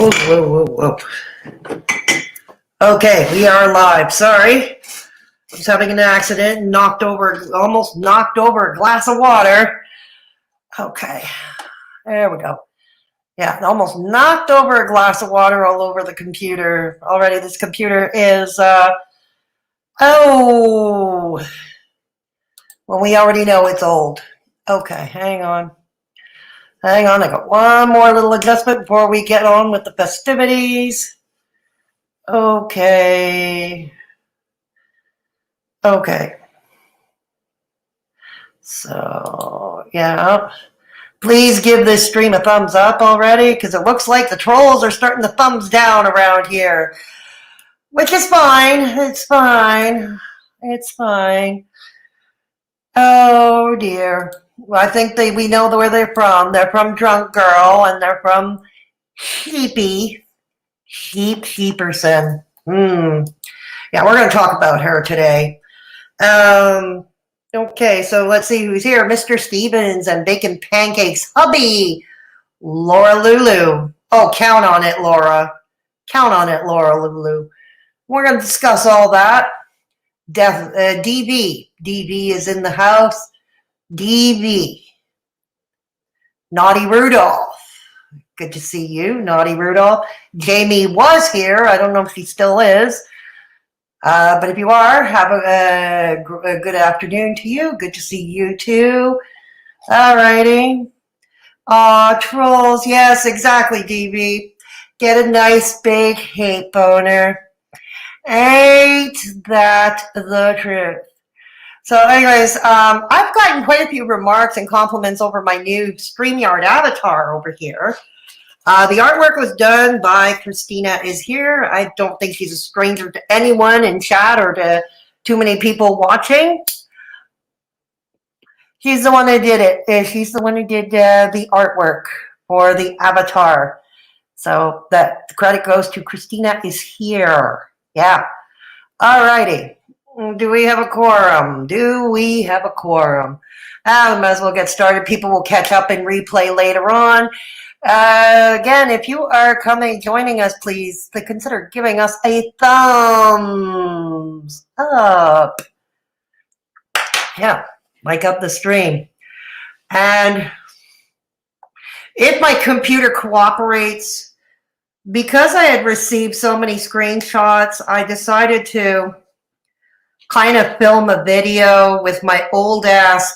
Whoa, whoa, whoa. Okay, we are live. Sorry. I was having an accident, almost knocked over a glass of water. Okay, there we go. Yeah, almost knocked over a glass of water all over the computer. Already this computer is, well, we already know it's old. Okay, hang on. I got one more little adjustment before we get on with the festivities. Okay. So, yeah. Please give this stream a thumbs up already, because it looks like the trolls are starting to thumbs down around here. Which is fine. It's fine. It's fine. Oh, dear. Well, I think we know where they're from. They're from Drunk Girl, and they're from Sheeperson. Yeah, we're going to talk about her today. Okay, so let's see who's here. Mr. Stevens and Bacon Pancakes hubby, Laura Lulu. Oh, count on it, Laura. Count on it, Laura Lulu. We're going to discuss all that. DV is in the house. DV. Naughty Rudolph. Good to see you, Naughty Rudolph. Jamie was here. I don't know if she still is. But if you are, have a good afternoon to you. Good to see you too. All righty. Trolls. Yes, exactly, DV. Get a nice big hate boner. Ain't that the truth? So anyways, I've gotten quite a few remarks and compliments over my new StreamYard avatar over here. The artwork was done by Christina is here. I don't think she's a stranger to anyone in chat or to too many people watching. She's the one who did it. She's the one who did the artwork for the avatar. So the credit goes to Christina is here. Yeah. All righty. Do we have a quorum? We might as well get started. People will catch up and replay later on. Again, if you are joining us, please consider giving us a thumbs up. Yeah, like up the stream. And if my computer cooperates, because I had received so many screenshots, I decided to kind of film a video with my old ass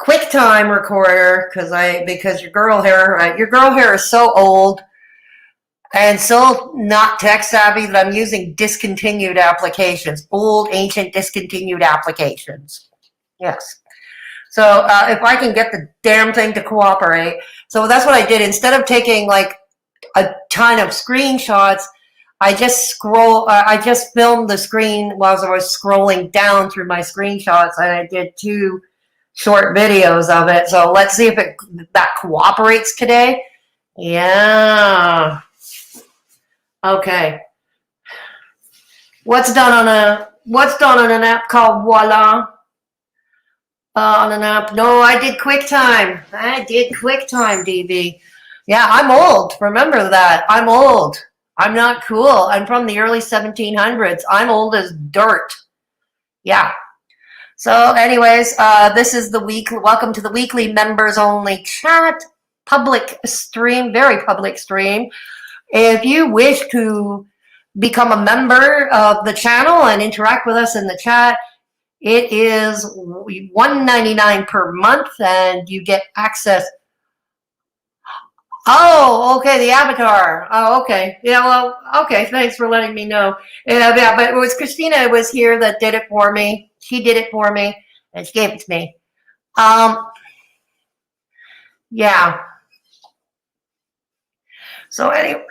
QuickTime recorder because your girl hair is so old and so not tech savvy that I'm using discontinued applications, old ancient discontinued applications. Yes. So if I can get the damn thing to cooperate, so that's what I did. Instead of taking like a ton of screenshots, I just filmed the screen while I was scrolling down through my screenshots, and I did 2 short videos of it. So let's see if that cooperates today. Yeah. Okay. What's done on an app called Voila? On an app? No, I did QuickTime. DB. Yeah, I'm old. Remember that. I'm old. I'm not cool. I'm from the early 1700s. I'm old as dirt. Yeah. So anyways, this is welcome to the weekly members only chat, public stream, very public stream. If you wish to become a member of the channel and interact with us in the chat, it is $1.99 per month and you get access. Oh, okay, the avatar. Oh, okay. Yeah, well, okay, thanks for letting me know. Yeah, but it was Christina was here that did it for me. She did it for me, and she gave it to me. Yeah. So anyways,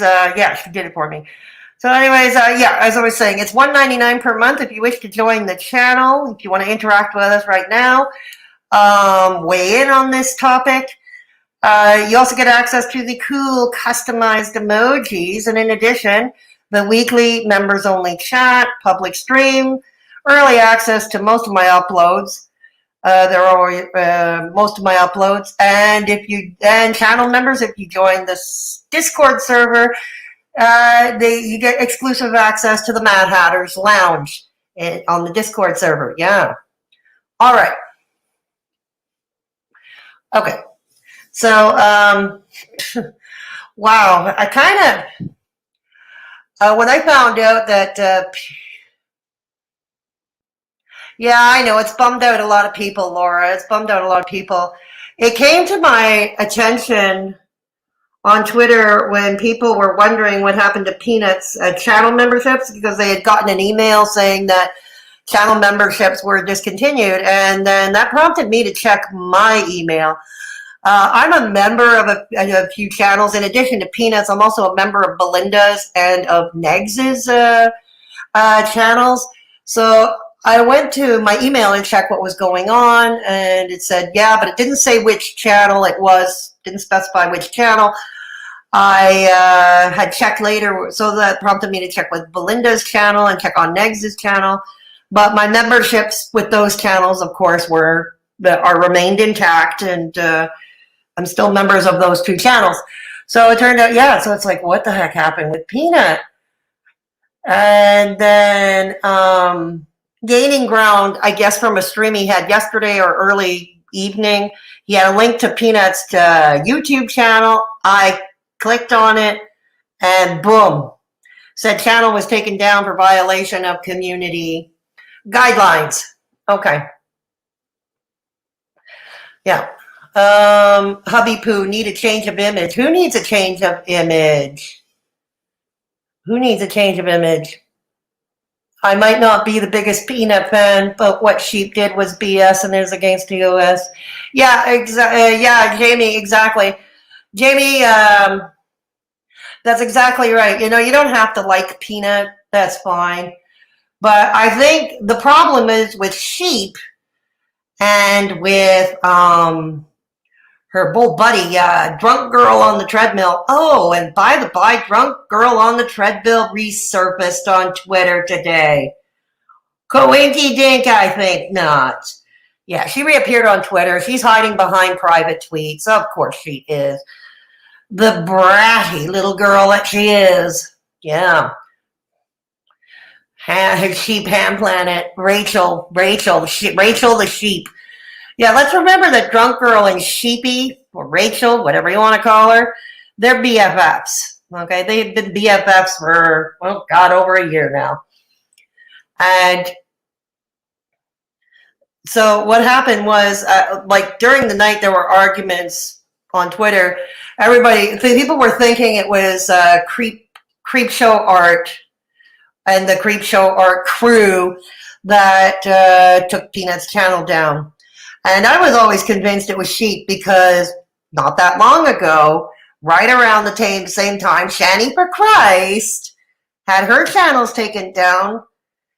yeah, she did it for me. So anyways, yeah, as I was saying, it's $1.99 per month if you wish to join the channel. If you want to interact with us right now, weigh in on this topic. You also get access to the cool customized emojis, and in addition, the weekly members-only chat, public stream, early access to most of my uploads, There are most of my uploads, and channel members, if you join this Discord server, you get exclusive access to the Mad Hatter's Lounge on the Discord server. Yeah. All right. Okay. So, wow. I kind of, when I found out that, yeah, I know it's bummed out a lot of people, Laura. It's bummed out a lot of people. It came to my attention on Twitter when people were wondering what happened to Peanuts channel memberships, because they had gotten an email saying that channel memberships were discontinued, and then that prompted me to check my email. I'm a member of a few channels. In addition to Peanuts, I'm also a member of Belinda's and of Negs's channels. So I went to my email and checked what was going on, and it said, yeah, but it didn't say which channel it was, didn't specify which channel. I had checked later, so that prompted me to check with Belinda's channel and check on Negs's channel. But my memberships with those channels, of course, remained intact, and I'm still members of those two channels. So it turned out, yeah, so it's like, what the heck happened with Peanut? And then gaining ground, I guess, from a stream he had yesterday or early evening, he had a link to Peanut's YouTube channel. I clicked on it, and boom, said channel was taken down for violation of community guidelines. Okay. Yeah. Hubby Poo, need a change of image. Who needs a change of image? Who needs a change of image? I might not be the biggest Peanut fan, but what Sheep did was BS and is against the OS. Yeah, yeah, Jamie, exactly. Jamie, that's exactly right. You know, you don't have to like Peanut. That's fine. But I think the problem is with Sheep and with her bull buddy, Drunk Girl on the Treadmill. Oh, and by the by, Drunk Girl on the Treadmill resurfaced on Twitter today. Coinky dink, I think not. Yeah, she reappeared on Twitter. She's hiding behind private tweets. Of course she is. The bratty little girl that she is. Yeah. Sheep Ham Planet. Rachel the sheep. Yeah, let's remember that Drunk Girl and Sheepy, or Rachel, whatever you want to call her, they're BFFs. Okay, they've been BFFs for, well, God, over a year now. And so what happened was, like during the night, there were arguments on Twitter. People were thinking it was Creep Show Art and the Creep Show Art crew that took Peanut's channel down. And I was always convinced it was Sheep, because not that long ago, right around the same time, Shani for Christ had her channels taken down,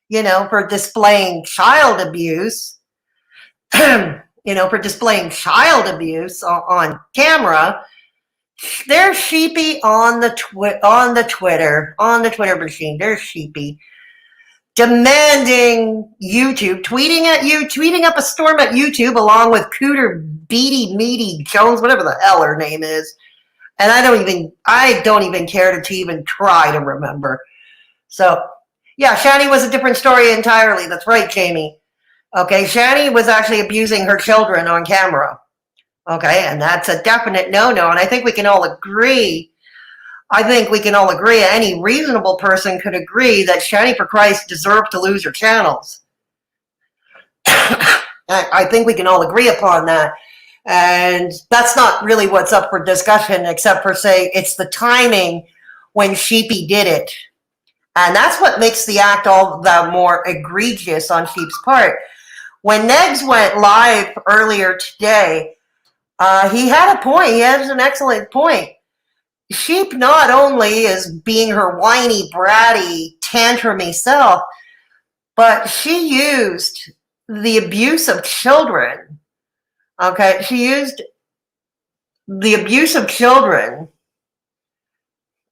you know, for displaying child abuse, for displaying child abuse on camera. There's Sheepy on the Twitter machine. There's Sheepy demanding YouTube, tweeting up a storm at YouTube along with Cooter Beady Meaty Jones, whatever the hell her name is. And I don't even care to even try to remember. So yeah, Shani was a different story entirely. That's right, Jamie. Okay, Shani was actually abusing her children on camera. Okay, and that's a definite no-no, and I think we can all agree. Any reasonable person could agree that Shani for Christ deserved to lose her channels. I think we can all agree upon that. And that's not really what's up for discussion, except for say it's the timing when Sheepy did it. And that's what makes the act all the more egregious on Sheep's part. When Negs went live earlier today, he had a point. He has an excellent point. Sheep not only is being her whiny, bratty, tantrumy self, but she used the abuse of children. Okay, she used the abuse of children,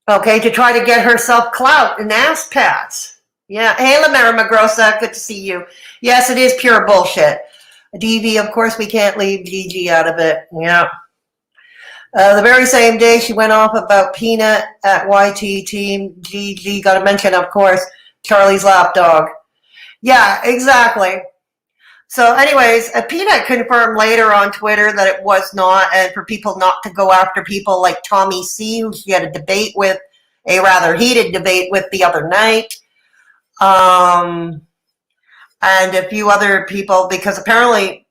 okay, to try to get herself clout and ass pats. Yeah, hey, Lamera Magrosa, good to see you. Yes, it is pure bullshit. DV, of course, we can't leave Gigi out of it. Yeah. The very same day she went off about Peanut at YT Team, Gigi got to mention, of course, Charlie's lapdog. Yeah, exactly. So anyways, Peanut confirmed later on Twitter that it was not, and for people not to go after people like Tommy C, who she had a debate with, a rather heated debate with the other night. And a few other people, because apparently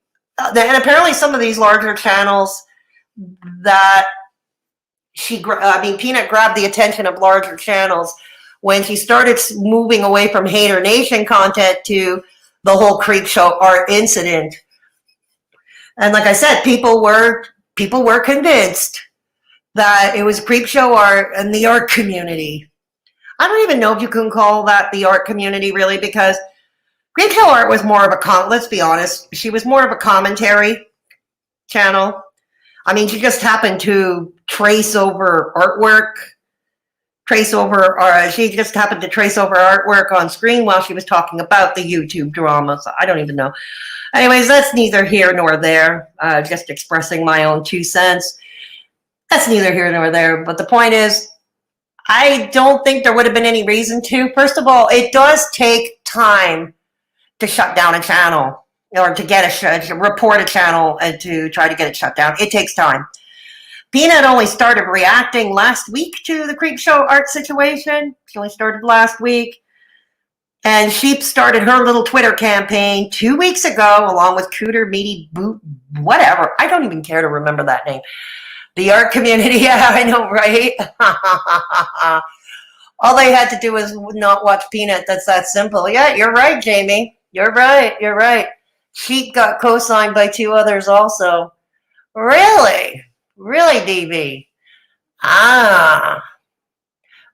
some of these larger channels that Peanut grabbed the attention of larger channels when she started moving away from Hater Nation content to the whole Creep Show art incident. And like I said, people were convinced that it was Creep Show art and the art community. I don't even know if you can call that the art community, really, because Creep Show art was more of a let's be honest, she was more of a commentary channel. I mean, she just happened to trace over artwork. She just happened to trace over artwork on screen while she was talking about the YouTube drama. So I don't even know. Anyways, that's neither here nor there. Just expressing my own 2 cents. That's neither here nor there. But the point is, I don't think there would have been any reason to. First of all, it does take time to shut down a channel, or to report a channel and to try to get it shut down. It takes time. Peanut only started reacting last week to the Creep Show art situation. She only started last week. And she started her little Twitter campaign 2 weeks ago, along with Cooter, Meaty, Boot, whatever. I don't even care to remember that name. The art community, yeah, I know, right? All they had to do was not watch Peanut. That's that simple. Yeah, you're right, Jamie. You're right. Chic got co-signed by 2 others also. Really, DV?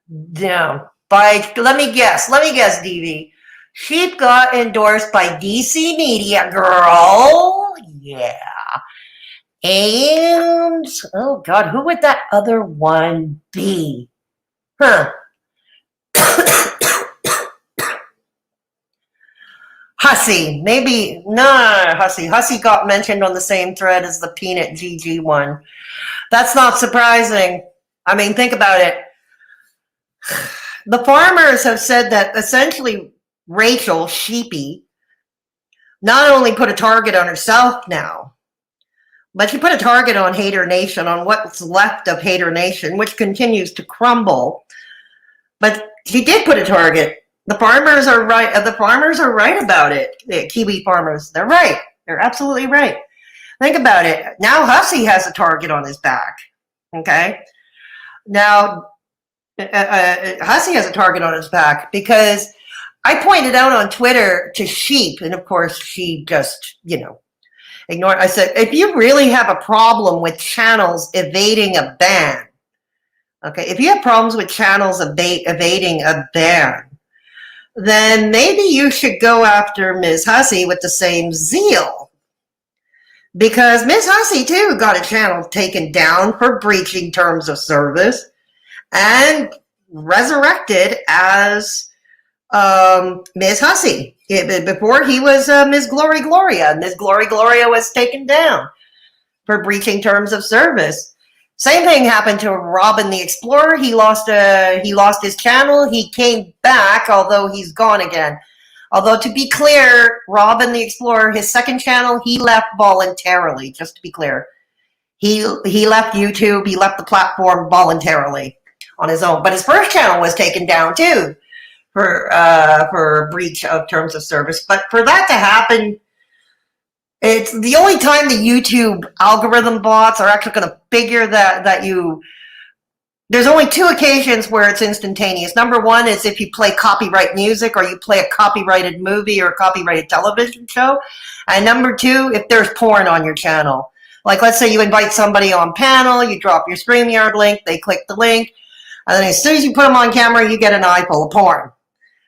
No. Let me guess, DV. Sheep got endorsed by DC Media, girl. Yeah. And, oh God, who would that other one be? Huh. Hussy, maybe, no, Hussy. Hussy got mentioned on the same thread as the Peanut GG one. That's not surprising. I mean, think about it. The farmers have said that essentially Rachel, Sheepy, not only put a target on herself now, but she put a target on Hater Nation, on what's left of Hater Nation, which continues to crumble. But she did put a target. The farmers are right. The farmers are right about it. The Kiwi farmers, they're right. They're absolutely right. Think about it. Now Hussy has a target on his back. Okay. Now Hussy has a target on his back because I pointed out on Twitter to Sheep, and of course she just, ignored. I said, if you really have a problem with channels evading a ban, okay, if you have problems with channels evading a ban, then maybe you should go after Ms. Hussy with the same zeal. Because Ms. Hussy, too, got a channel taken down for breaching terms of service and resurrected as Ms. Hussy. Before he was Ms. Glory Gloria. Ms. Glory Gloria was taken down for breaching terms of service. Same thing happened to Robin the Explorer. He lost his channel. He came back, although he's gone again. Although, to be clear, Robin the Explorer, his second channel, he left voluntarily, just to be clear. He left YouTube. He left the platform voluntarily on his own. But his first channel was taken down, too, for breach of terms of service. But for that to happen, it's the only time the YouTube algorithm bots are actually going to figure that there's only 2 occasions where it's instantaneous. Number 1 is if you play copyright music or you play a copyrighted movie or a copyrighted television show. And number 2, if there's porn on your channel. Like, let's say you invite somebody on panel, you drop your StreamYard link, they click the link, and then as soon as you put them on camera, you get an eye full of porn.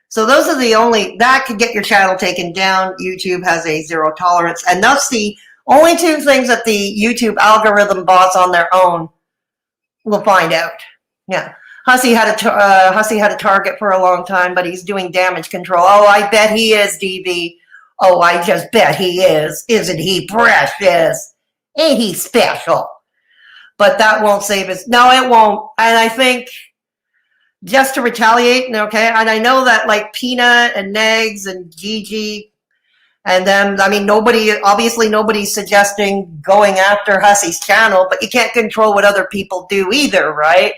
So those are that could get your channel taken down. YouTube has a 0 tolerance. And that's the only 2 things that the YouTube algorithm bots on their own will find out. Yeah. Hussy had a target for a long time, but he's doing damage control. Oh, I bet he is, DB. Oh, I just bet he is. Isn't he precious? Ain't he special? But that won't save us. No, it won't. And I think just to retaliate, okay, and I know that like Peanut and Negs and Gigi and then, I mean, obviously nobody's suggesting going after Hussey's channel, but you can't control what other people do either, right?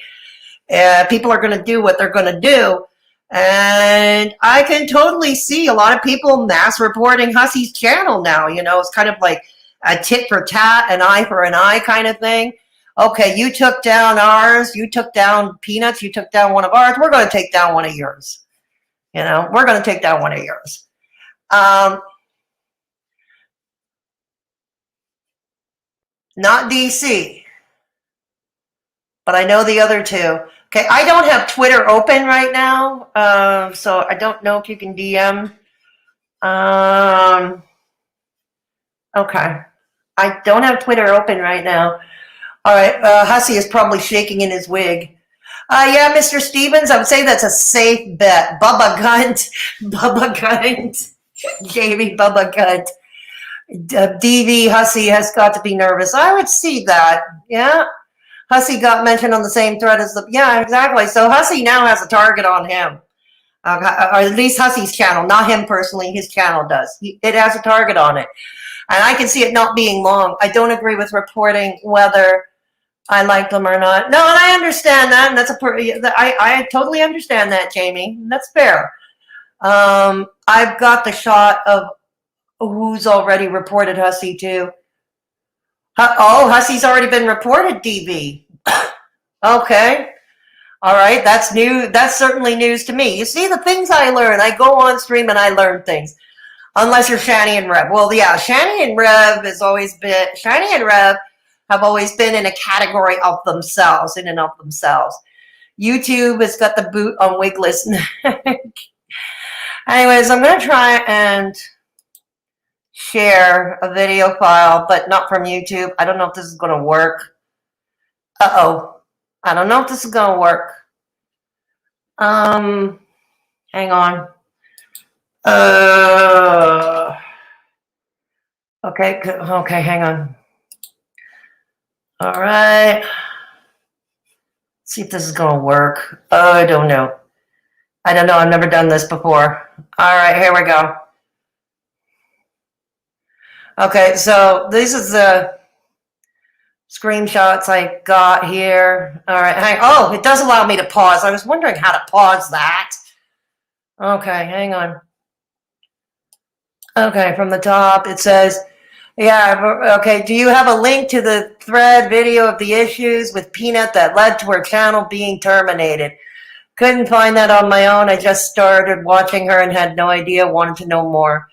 People are going to do what they're going to do. And I can totally see a lot of people mass reporting Hussey's channel now. You know, it's kind of like a tit for tat, an eye for an eye kind of thing. Okay, you took down ours, you took down Peanuts, you took down one of ours, we're going to take down one of yours. You know, we're going to take down one of yours. Not DC, but I know the other two. Okay, I don't have Twitter open right now, so I don't know if you can DM. Okay, I don't have Twitter open right now. All right, Hussey is probably shaking in his wig. Yeah, Mr. Stevens, I would say that's a safe bet. Bubba Gunt, Bubba Gunt, Jamie Bubba Gunt. DV Hussey has got to be nervous. I would see that. Yeah. Hussey got mentioned on the same thread as the. Yeah, exactly. So Hussey now has a target on him. Or at least Hussey's channel, not him personally. His channel does. It has a target on it. And I can see it not being long. I don't agree with reporting whether I like them or not. No, and I understand that. And that's I totally understand that, Jamie. That's fair. I've got the shot of who's already reported Hussey too. Oh, Hussey's already been reported, DV. Okay. All right. That's new. That's certainly news to me. You see, the things I learn, I go on stream and I learn things. Unless you're Shani and Rev. Well, yeah, Shani and Rev have always been in a category of themselves, in and of themselves. YouTube has got the boot on Wigless neck. Anyways, I'm going to try and share a video file, but not from YouTube. I don't know if this is going to work. Uh-oh. I don't know if this is going to work. Hang on. Okay, hang on. All right. Let's see if this is going to work. Oh, I don't know. I've never done this before. All right, here we go. Okay, so this is the screenshots I got here. All right, oh, it does allow me to pause. I was wondering how to pause that. Okay, hang on. Okay, from the top, it says, yeah, okay, do you have a link to the thread video of the issues with Peanut that led to her channel being terminated? Couldn't find that on my own. I just started watching her and had no idea, wanted to know more.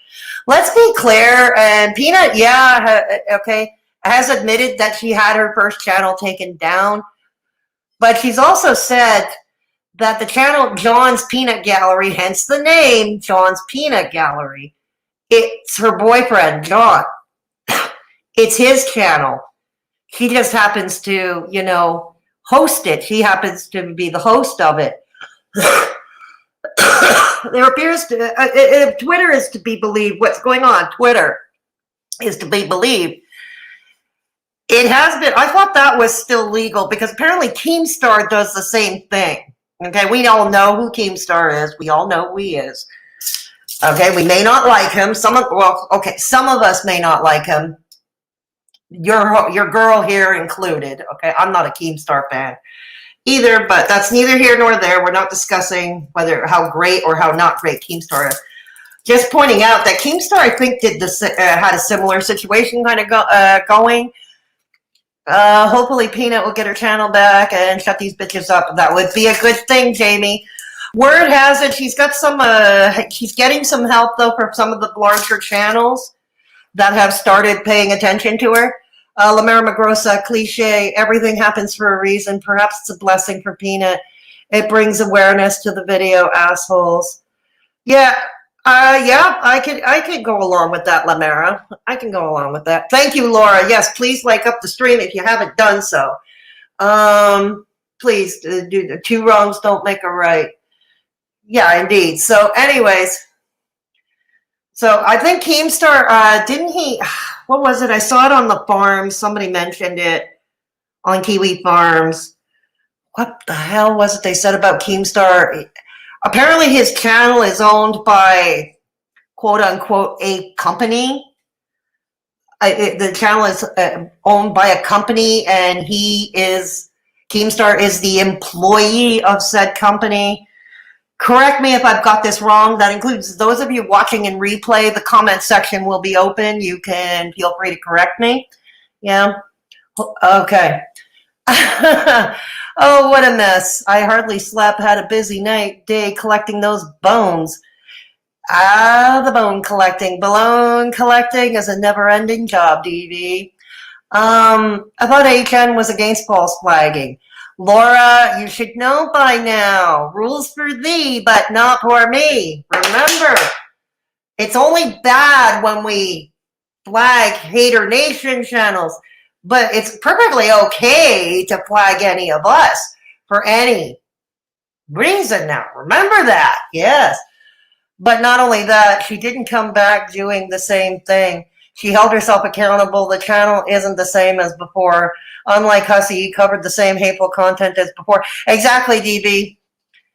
Let's be clear, and Peanut, yeah, okay, has admitted that she had her first channel taken down, but she's also said that the channel John's Peanut Gallery, hence the name John's Peanut Gallery, it's her boyfriend, John. It's his channel. She just happens to, you know, host it. She happens to be the host of it. There appears to, if Twitter is to be believed, what's going on, Twitter is to be believed. It has been, I thought that was still legal because apparently Keemstar does the same thing. Okay, we all know who Keemstar is. We all know who he is. Okay, we may not like him. Some of us may not like him. Your girl here included. Okay, I'm not a Keemstar fan either, but that's neither here nor there. We're not discussing how great or how not great Keemstar is. Just pointing out that Keemstar, I think, had a similar situation kind of going. Hopefully Peanut will get her channel back and shut these bitches up. That would be a good thing, Jamie. Word has it she's got some. She's getting some help though from some of the larger channels that have started paying attention to her. La Mera Magrosa cliche. Everything happens for a reason. Perhaps it's a blessing for Peanut. It brings awareness to the video assholes. Yeah. Yeah, I could go along with that, La Mera. I can go along with that. Thank you, Laura. Yes, please like up the stream if you haven't done so. Please do. Two wrongs don't make a right. Yeah, indeed. So anyways, So I think Keemstar, didn't he, what was it? I saw it on the farm. Somebody mentioned it on Kiwi Farms. What the hell was it they said about Keemstar? Apparently his channel is owned by quote unquote a company. The channel is owned by a company, and Keemstar is the employee of said company. Correct me if I've got this wrong. That includes those of you watching in replay. The comment section will be open. You can feel free to correct me. Yeah. Okay. Oh, what a mess. I hardly slept, had a busy day collecting those bones. Ah, the bone collecting. Balloon collecting is a never-ending job, DV. I thought HN was against false flagging. Laura, you should know by now. Rules for thee, but not for me. Remember, it's only bad when we flag Hater Nation channels, but it's perfectly okay to flag any of us for any reason now. Remember that, yes. But not only that, she didn't come back doing the same thing. She held herself accountable. The channel isn't the same as before. Unlike Hussey, he covered the same hateful content as before. Exactly, DB.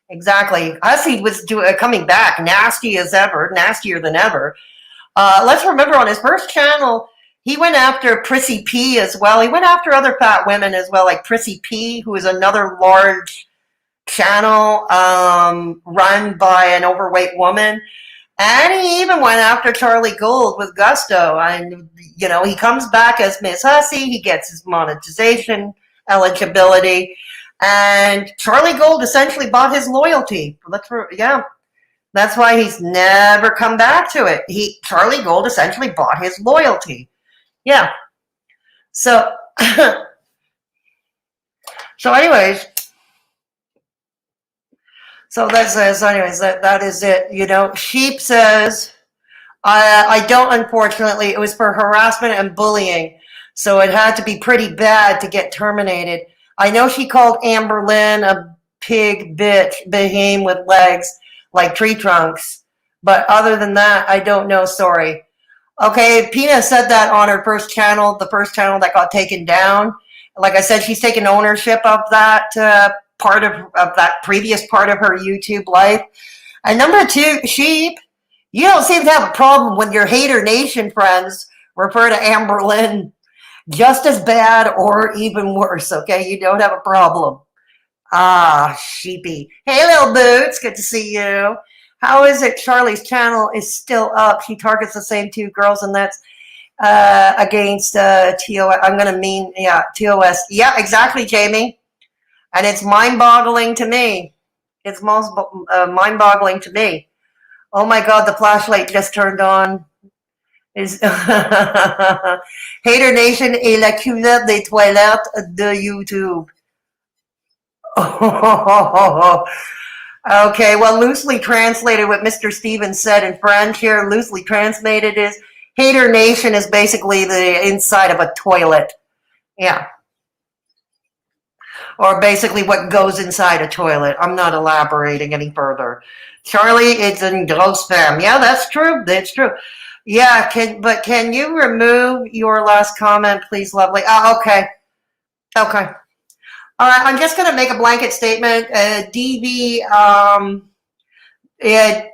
Exactly. Hussey was coming back nasty as ever, nastier than ever. Let's remember on his first channel, he went after Prissy P as well. He went after other fat women as well, like Prissy P, who is another large channel run by an overweight woman. And he even went after Charlie Gold with gusto. And, you know, he comes back as Miss Hussey. He gets his monetization eligibility. And Charlie Gold essentially bought his loyalty. Yeah. That's why he's never come back to it. Charlie Gold essentially bought his loyalty. Yeah. So, anyways, that is it. You know, Sheep says, I don't, unfortunately. It was for harassment and bullying, so it had to be pretty bad to get terminated. I know she called Amber Lynn a pig bitch, behemoth with legs like tree trunks, but other than that, I don't know. Sorry. Okay, Pina said that on her first channel, the first channel that got taken down. Like I said, she's taken ownership of that part of that previous part of her YouTube life. And number two, Sheep, you don't seem to have a problem when your Hater Nation friends refer to Amber Lynn just as bad or even worse, okay? You don't have a problem. Ah, Sheepy. Hey, little boots, good to see you. How is it Charlie's channel is still up? She targets the same two girls, and that's against TOS. I'm going to mean, yeah, TOS. Yeah, exactly, Jamie. And it's mind-boggling to me. It's most mind-boggling to me. Oh my God, the flashlight just turned on. Hater Nation est la cuvette des toilettes de YouTube. Okay, well, loosely translated what Mr. Stevens said in French here, loosely translated is Hater Nation is basically the inside of a toilet. Yeah. Or basically what goes inside a toilet. I'm not elaborating any further. Charlie, it's in gross spam. Yeah, that's true. That's true. Yeah, can you remove your last comment, please, lovely? Oh, okay. Okay. All right, I'm just going to make a blanket statement. DV,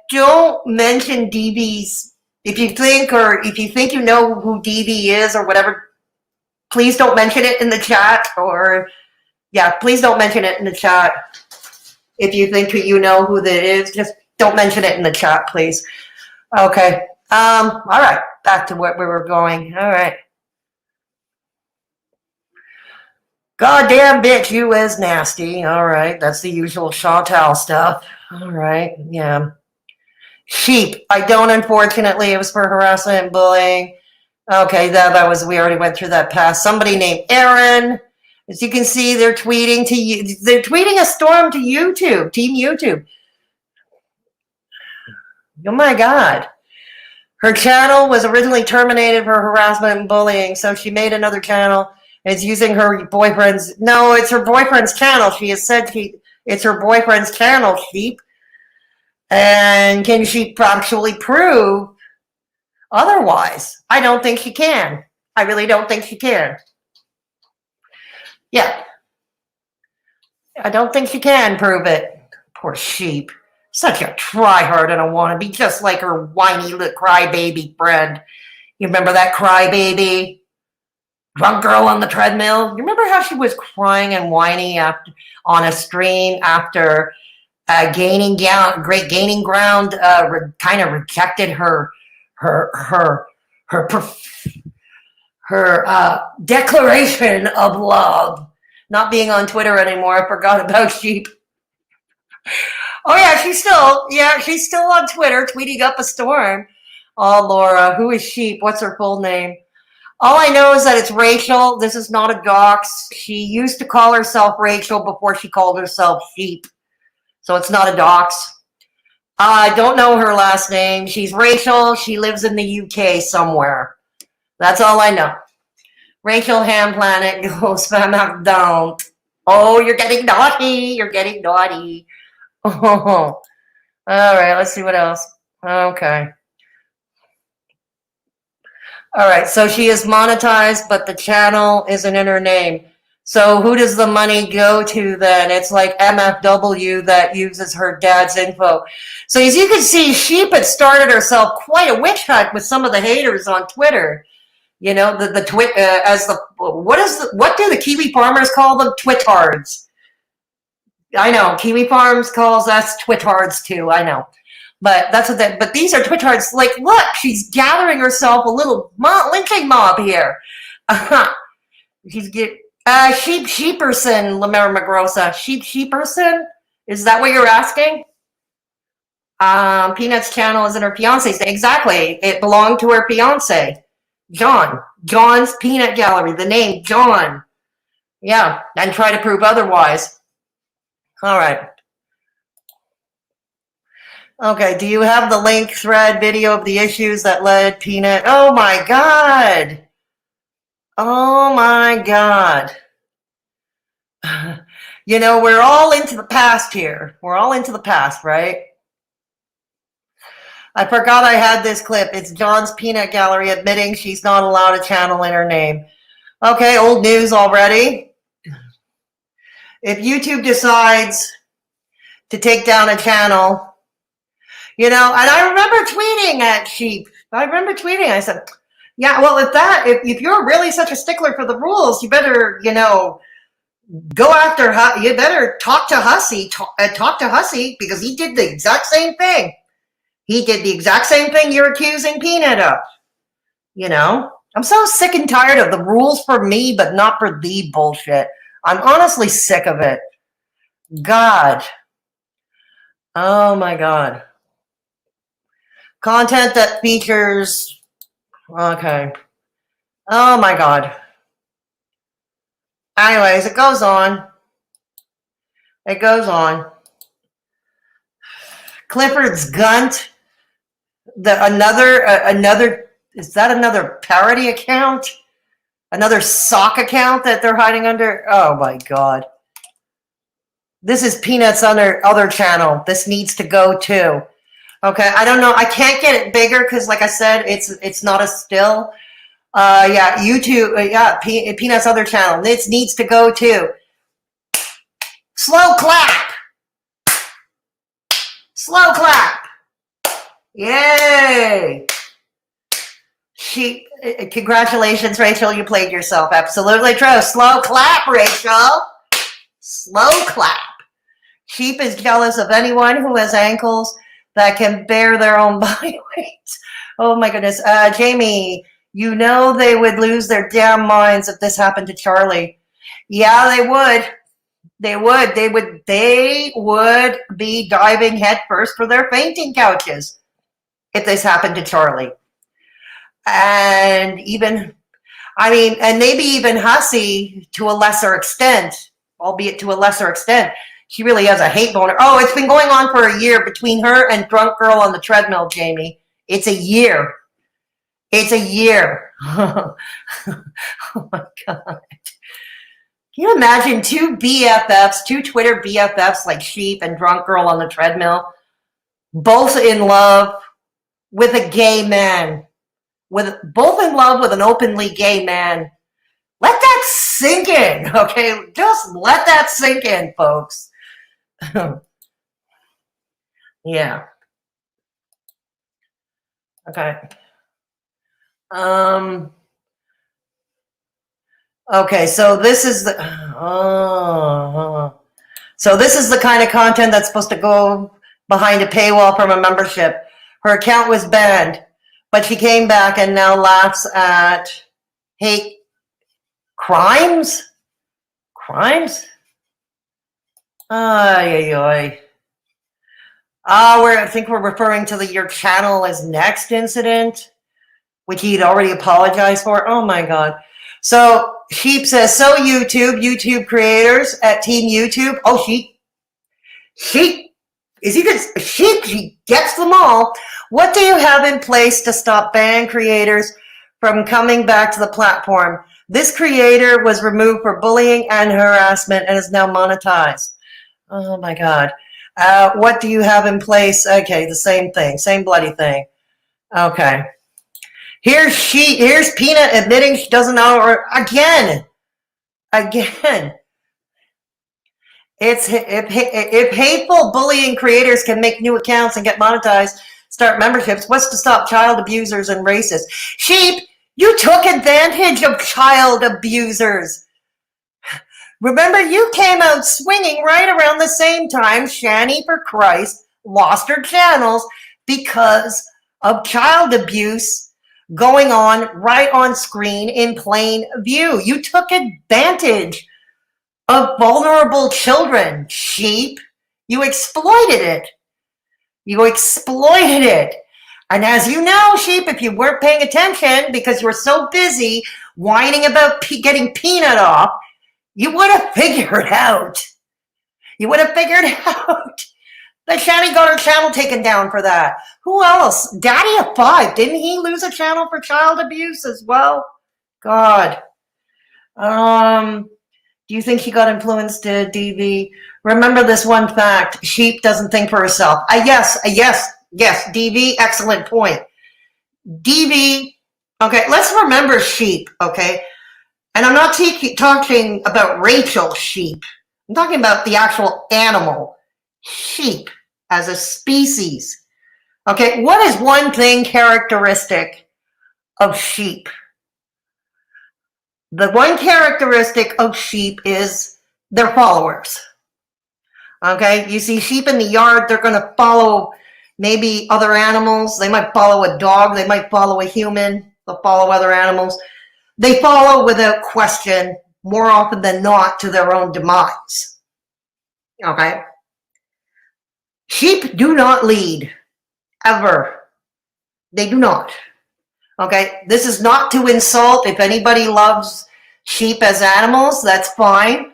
don't mention DV's. If you think you know who DV is or whatever, please don't mention it in the chat. Or, yeah, please don't mention it in the chat. If you think you know who that is, just don't mention it in the chat, please. Okay. All right, back to where we were going. All right. Goddamn bitch, you is nasty. All right, that's the usual Chantal stuff. All right, yeah. Sheep, I don't, unfortunately. It was for harassment and bullying. Okay, that was, we already went through that past. Somebody named Aaron. As you can see, they're tweeting to you. They're tweeting a storm to YouTube, Team YouTube. Oh my God. Her channel was originally terminated for harassment and bullying, so she made another channel. It's using her boyfriend's. No, it's her boyfriend's channel. She has said it's her boyfriend's channel, Sheep. And can she actually prove Otherwise, I don't think she can. I really don't think she can. Yeah. I don't think she can prove it. Poor sheep. Such a tryhard and a wannabe, just like her whiny little crybaby friend. You remember that crybaby? Drunk girl on the treadmill? You remember how she was crying and whining after, on a stream after gaining ground kind of rejected her her her her declaration of love. Not being on Twitter anymore. I forgot about sheep. Oh yeah, she's still on Twitter, tweeting up a storm. Oh, Laura, who is sheep? What's her full name? All I know is that it's Rachel. This is not a dox. She used to call herself Rachel before she called herself sheep. So it's not a dox. I don't know her last name. She's Rachel. She lives in the UK somewhere. That's all I know. Rachel Ham Planet goes spam down. Oh, you're getting naughty. You're getting naughty. Oh. All right, let's see what else. Okay. All right, so she is monetized, but the channel isn't in her name. So who does the money go to then? It's like MFW that uses her dad's info. So as you can see, Sheep had started herself quite a witch hunt with some of the haters on Twitter. You know, what do the Kiwi farmers call them? Twitards. I know Kiwi Farms calls us twitards too. I know, but but these are twitards. Like, look, she's gathering herself a little lynching mob here. She's Sheeperson, Lamera Magrosa. Sheeperson. Is that what you're asking? Peanut's channel isn't her fiance's. Exactly. It belonged to her fiance, John. John's Peanut Gallery. The name John. Yeah, and try to prove otherwise. All right. Okay, do you have the link thread video of the issues that led Peanut? Oh my God. Oh my God. You know, we're all into the past here. We're all into the past, right? I forgot I had this clip. It's John's Peanut Gallery admitting she's not allowed a channel in her name. Okay, old news already. If YouTube decides to take down a channel, you know, and I remember tweeting at Sheep. I said, yeah, well, if you're really such a stickler for the rules, you better, you know, you better talk to Hussey, because he did the exact same thing. He did the exact same thing you're accusing Peanut of. You know, I'm so sick and tired of the rules for me, but not for thee bullshit. I'm honestly sick of it. God. Oh my God. Content that features. Okay. Oh my God. Anyways, it goes on. It goes on. Clifford's Gunt. Is that another parody account? Another sock account that they're hiding under? Oh my God. This is Peanut's other channel. This needs to go too. Okay, I don't know. I can't get it bigger because, like I said, it's not a still. Yeah, YouTube. Yeah, Peanut's other channel. This needs to go too. Slow clap. Slow clap. Yay. Congratulations, Rachel. You played yourself. Absolutely true. Slow clap, Rachel. Slow clap. Sheep is jealous of anyone who has ankles that can bear their own body weight. Oh my goodness. Jamie, you know they would lose their damn minds if this happened to Charlie. Yeah, they would. They would be diving headfirst for their fainting couches if this happened to Charlie. And maybe even Hussey to a lesser extent, albeit to a lesser extent. She really has a hate boner. Oh, it's been going on for a year between her and Drunk Girl on the Treadmill, Jamie. It's a year. It's a year. Oh my God. Can you imagine two Twitter BFFs like Sheep and Drunk Girl on the Treadmill, both in love with a gay man? both in love with an openly gay man. Let that sink in, okay? Just let that sink in, folks. Yeah. Okay. Okay, so this is the so this is the kind of content that's supposed to go behind a paywall from a membership. Her account was banned, but she came back and now laughs at hate crimes. Crimes? Ay, ay, ay. I think we're referring to the your channel is next incident, which he'd already apologized for. Oh my God. So Sheep says, so YouTube creators at Team YouTube. Oh, Sheep, is he just Sheep? She gets them all. What do you have in place to stop ban creators from coming back to the platform? This creator was removed for bullying and harassment and is now monetized. Oh my God. What do you have in place? Okay, the same thing, same bloody thing. Okay. Here's Peanut admitting she doesn't know her again. If hateful bullying creators can make new accounts and get monetized, start memberships, what's to stop child abusers and racists? Sheep, you took advantage of child abusers. Remember, you came out swinging right around the same time Shani, for Christ, lost her channels because of child abuse going on right on screen in plain view. You took advantage of vulnerable children, Sheep. You exploited it. And as you know, Sheep, if you weren't paying attention because you were so busy whining about getting Peanut off, you would have figured out. That Shani got her channel taken down for that. Who else? Daddy of 5. Didn't he lose a channel for child abuse as well? God. Do you think he got influenced, DV? Remember this one fact. Sheep doesn't think for herself. Yes, DV, excellent point. DV, okay, let's remember Sheep, okay? And I'm not talking about Rachel Sheep. I'm talking about the actual animal, sheep, as a species. Okay, what is one thing characteristic of sheep? The one characteristic of sheep is their followers. Okay, you see sheep in the yard, they're going to follow maybe other animals. They might follow a dog. They might follow a human. They'll follow other animals. They follow without question, more often than not, to their own demise. Okay? Sheep do not lead, ever. They do not. Okay? This is not to insult. If anybody loves sheep as animals, that's fine.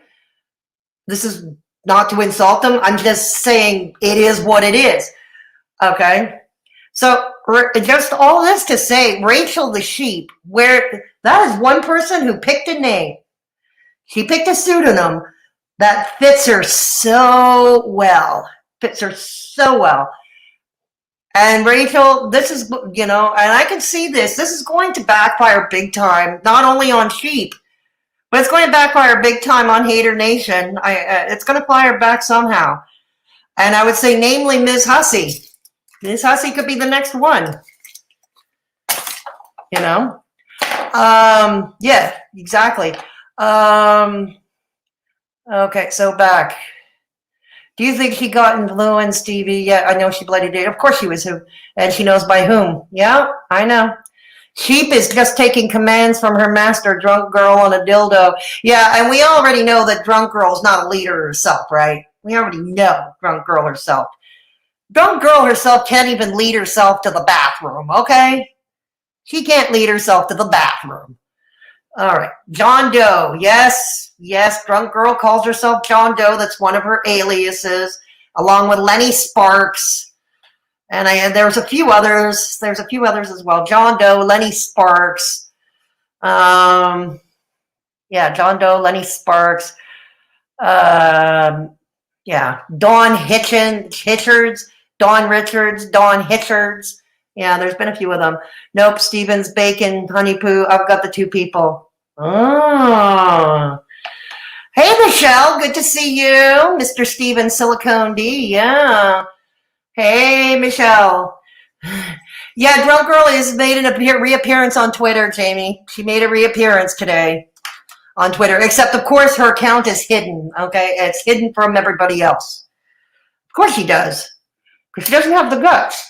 This is not to insult them. I'm just saying it is what it is. Okay? So just all this to say, Rachel the sheep, that is one person who picked a name. She picked a pseudonym that fits her so well. And Rachel, this is, and I can see this is going to backfire big time, not only on sheep, but it's going to backfire big time on Hater Nation. It's going to fire back somehow. And I would say, namely, Ms. Hussey. Ms. Hussey could be the next one. Yeah, exactly. Okay, so back. Do you think she got influenced, Stevie? Yeah, I know she bloody did. Of course she was who, and she knows by whom. Yeah, I know. Sheep is just taking commands from her master, drunk girl on a dildo. Yeah, and we already know that drunk girl is not a leader herself, right? We already know drunk girl herself. Drunk girl herself can't even lead herself to the bathroom, okay? She can't lead herself to the bathroom. All right, John Doe. Yes, drunk girl calls herself John Doe. That's one of her aliases, along with Lenny Sparks. And there's a few others. There's a few others as well. John Doe, Lenny Sparks. Yeah, John Doe, Lenny Sparks. Yeah, Dawn Richards, Dawn Richards. Yeah, there's been a few of them. Nope, Stevens, Bacon, Honey Poo. I've got the 2 people. Oh. Hey, Michelle. Good to see you. Mr. Stevens, Silicone D. Yeah. Hey, Michelle. Yeah, Drunk Girl has made an reappearance on Twitter, Jamie. She made a reappearance today on Twitter, except, of course, her account is hidden, okay? It's hidden from everybody else. Of course she does, because she doesn't have the guts.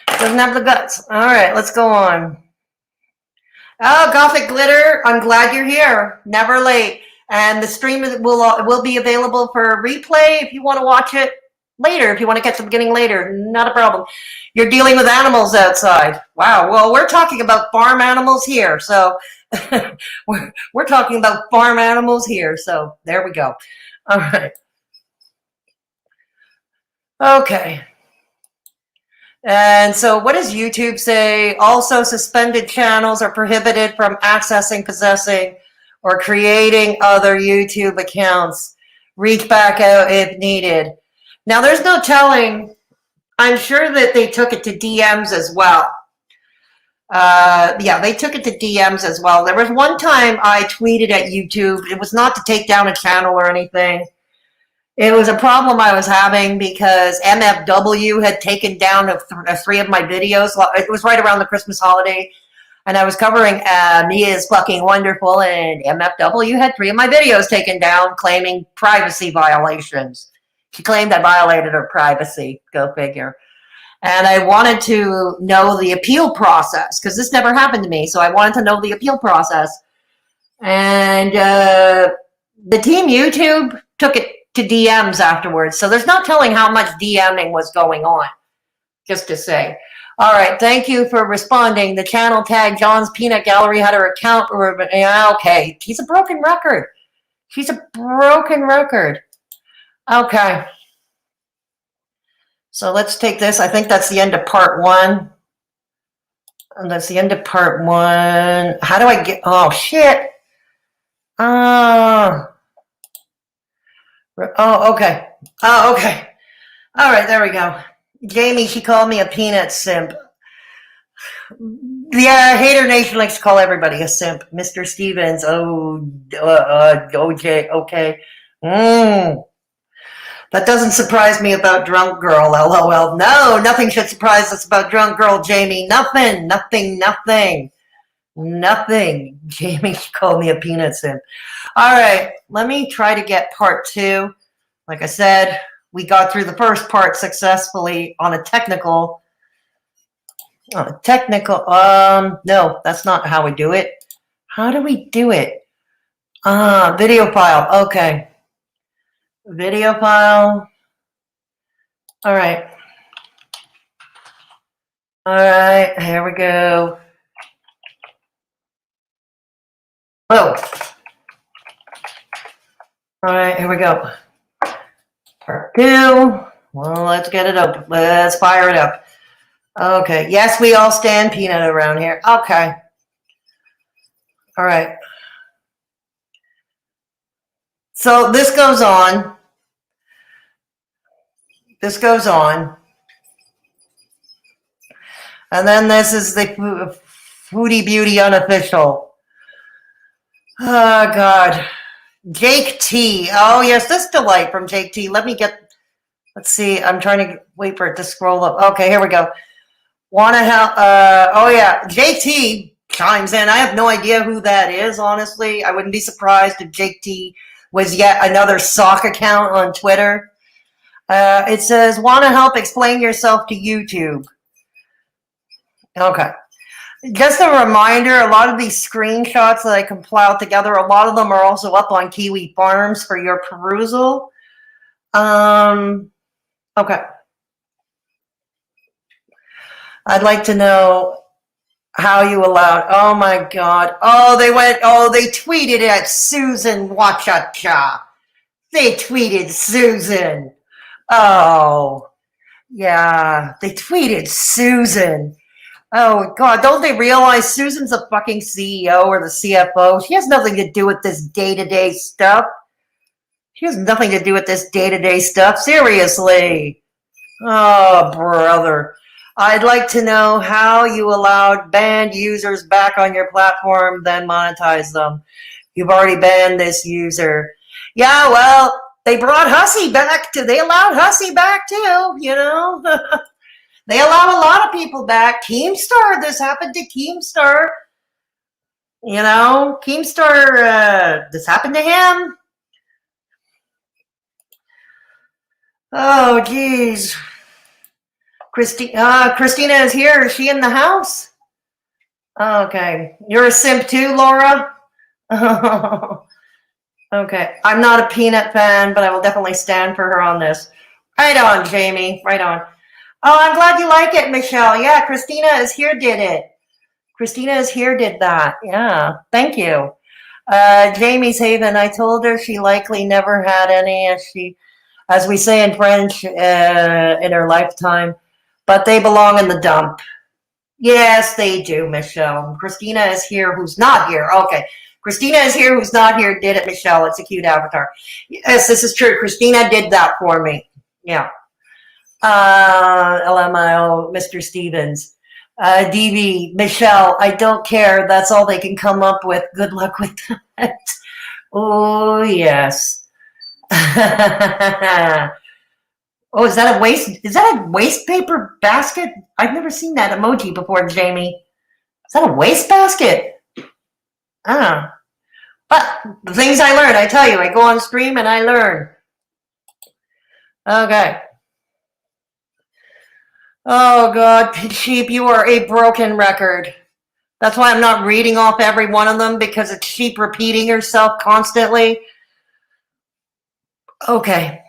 Doesn't have the guts. All right, let's go on. Oh, Gothic Glitter, I'm glad you're here. Never late. And the stream will be available for replay if you want to watch it later, if you want to catch the beginning later. Not a problem. You're dealing with animals outside. Wow. Well, we're talking about farm animals here. So we're talking about farm animals here. So there we go. All right. Okay. And so what does YouTube say? Also, suspended channels are prohibited from accessing, possessing, or creating other YouTube accounts. Reach back out if needed. Now, there's no telling. I'm sure that they took it to DMs as well. Yeah, they took it to DMs as well. There was one time I tweeted at YouTube. It was not to take down a channel or anything. It was a problem I was having because MFW had taken down 3 of my videos. It was right around the Christmas holiday, and I was covering Me is Fucking Wonderful, and MFW had 3 of my videos taken down, claiming privacy violations. She claimed I violated her privacy. Go figure. And I wanted to know the appeal process, because this never happened to me, so I wanted to know the appeal process. And the team YouTube took it to DMs afterwards. So there's no telling how much DMing was going on, just to say. All right, thank you for responding. The channel tag John's Peanut Gallery had her account. Yeah, okay, he's a broken record. She's a broken record. Okay. So let's take this. I think that's the end of part 1. And that's the end of part 1. How do I get, oh, shit. Oh, okay. Oh, okay. All right, there we go. Jamie, she called me a peanut simp. Yeah, Hater Nation likes to call everybody a simp. Mr. Stevens, okay. That doesn't surprise me about Drunk Girl, LOL. No, nothing should surprise us about Drunk Girl, Jamie. Nothing. Jamie, she called me a peanut simp. All right, let me try to get part 2. Like I said, we got through the first part successfully on a technical. No, that's not how we do it. How do we do it? Video file. Okay. Video file. All right. All right, here we go. Oh. All right, here we go. Part 2. Well, let's get it up. Let's fire it up. Okay. Yes, we all stand peanut around here. Okay. All right. So this goes on. This goes on. And then this is the Foodie Beauty unofficial. Oh, God. Jake T. Oh, yes, this delight from Jake T. Let's see. I'm trying to wait for it to scroll up. Okay, here we go. Want to help? Oh, yeah. Jake T chimes in. I have no idea who that is, honestly. I wouldn't be surprised if Jake T was yet another sock account on Twitter. It says, want to help explain yourself to YouTube. Okay. Just a reminder, a lot of these screenshots that I compiled together, a lot of them are also up on Kiwi Farms for your perusal. Okay. I'd like to know how you allowed, oh my God. Oh, they tweeted at Susan Wachacha. They tweeted Susan. Oh, yeah, they tweeted Susan. Oh, God, don't they realize Susan's a fucking CEO or the CFO? She has nothing to do with this day-to-day stuff. She has nothing to do with this day-to-day stuff. Seriously. Oh, brother. I'd like to know how you allowed banned users back on your platform, then monetize them. You've already banned this user. Yeah, well, they brought Hussy back too. They allowed Hussy back too, you know. They allow a lot of people back. Keemstar, this happened to Keemstar. You know, Keemstar, this happened to him. Oh, geez. Christina is here. Is she in the house? Okay. You're a simp too, Laura? Okay. I'm not a Peanut fan, but I will definitely stand for her on this. Right on, Jamie. Right on. Oh, I'm glad you like it, Michelle. Yeah, Christina is here, did it. Christina is here, did that. Yeah. Thank you. Jamie's Haven, I told her she likely never had any, as we say in French, in her lifetime, but they belong in the dump. Yes, they do, Michelle. Christina is here who's not here. Okay. Christina is here who's not here. Did it, Michelle. It's a cute avatar. Yes, this is true. Christina did that for me. Yeah. LMIO, Mr. Stevens. DV, Michelle, I don't care. That's all they can come up with. Good luck with that. Oh, yes. Oh, is that a waste paper basket? I've never seen that emoji before, Jamie. Is that a waste basket? Ah. But the things I learn, I tell you, I go on stream and I learn. Okay. Oh, God, Sheep, you are a broken record. That's why I'm not reading off every one of them, because it's Sheep repeating herself constantly. Okay.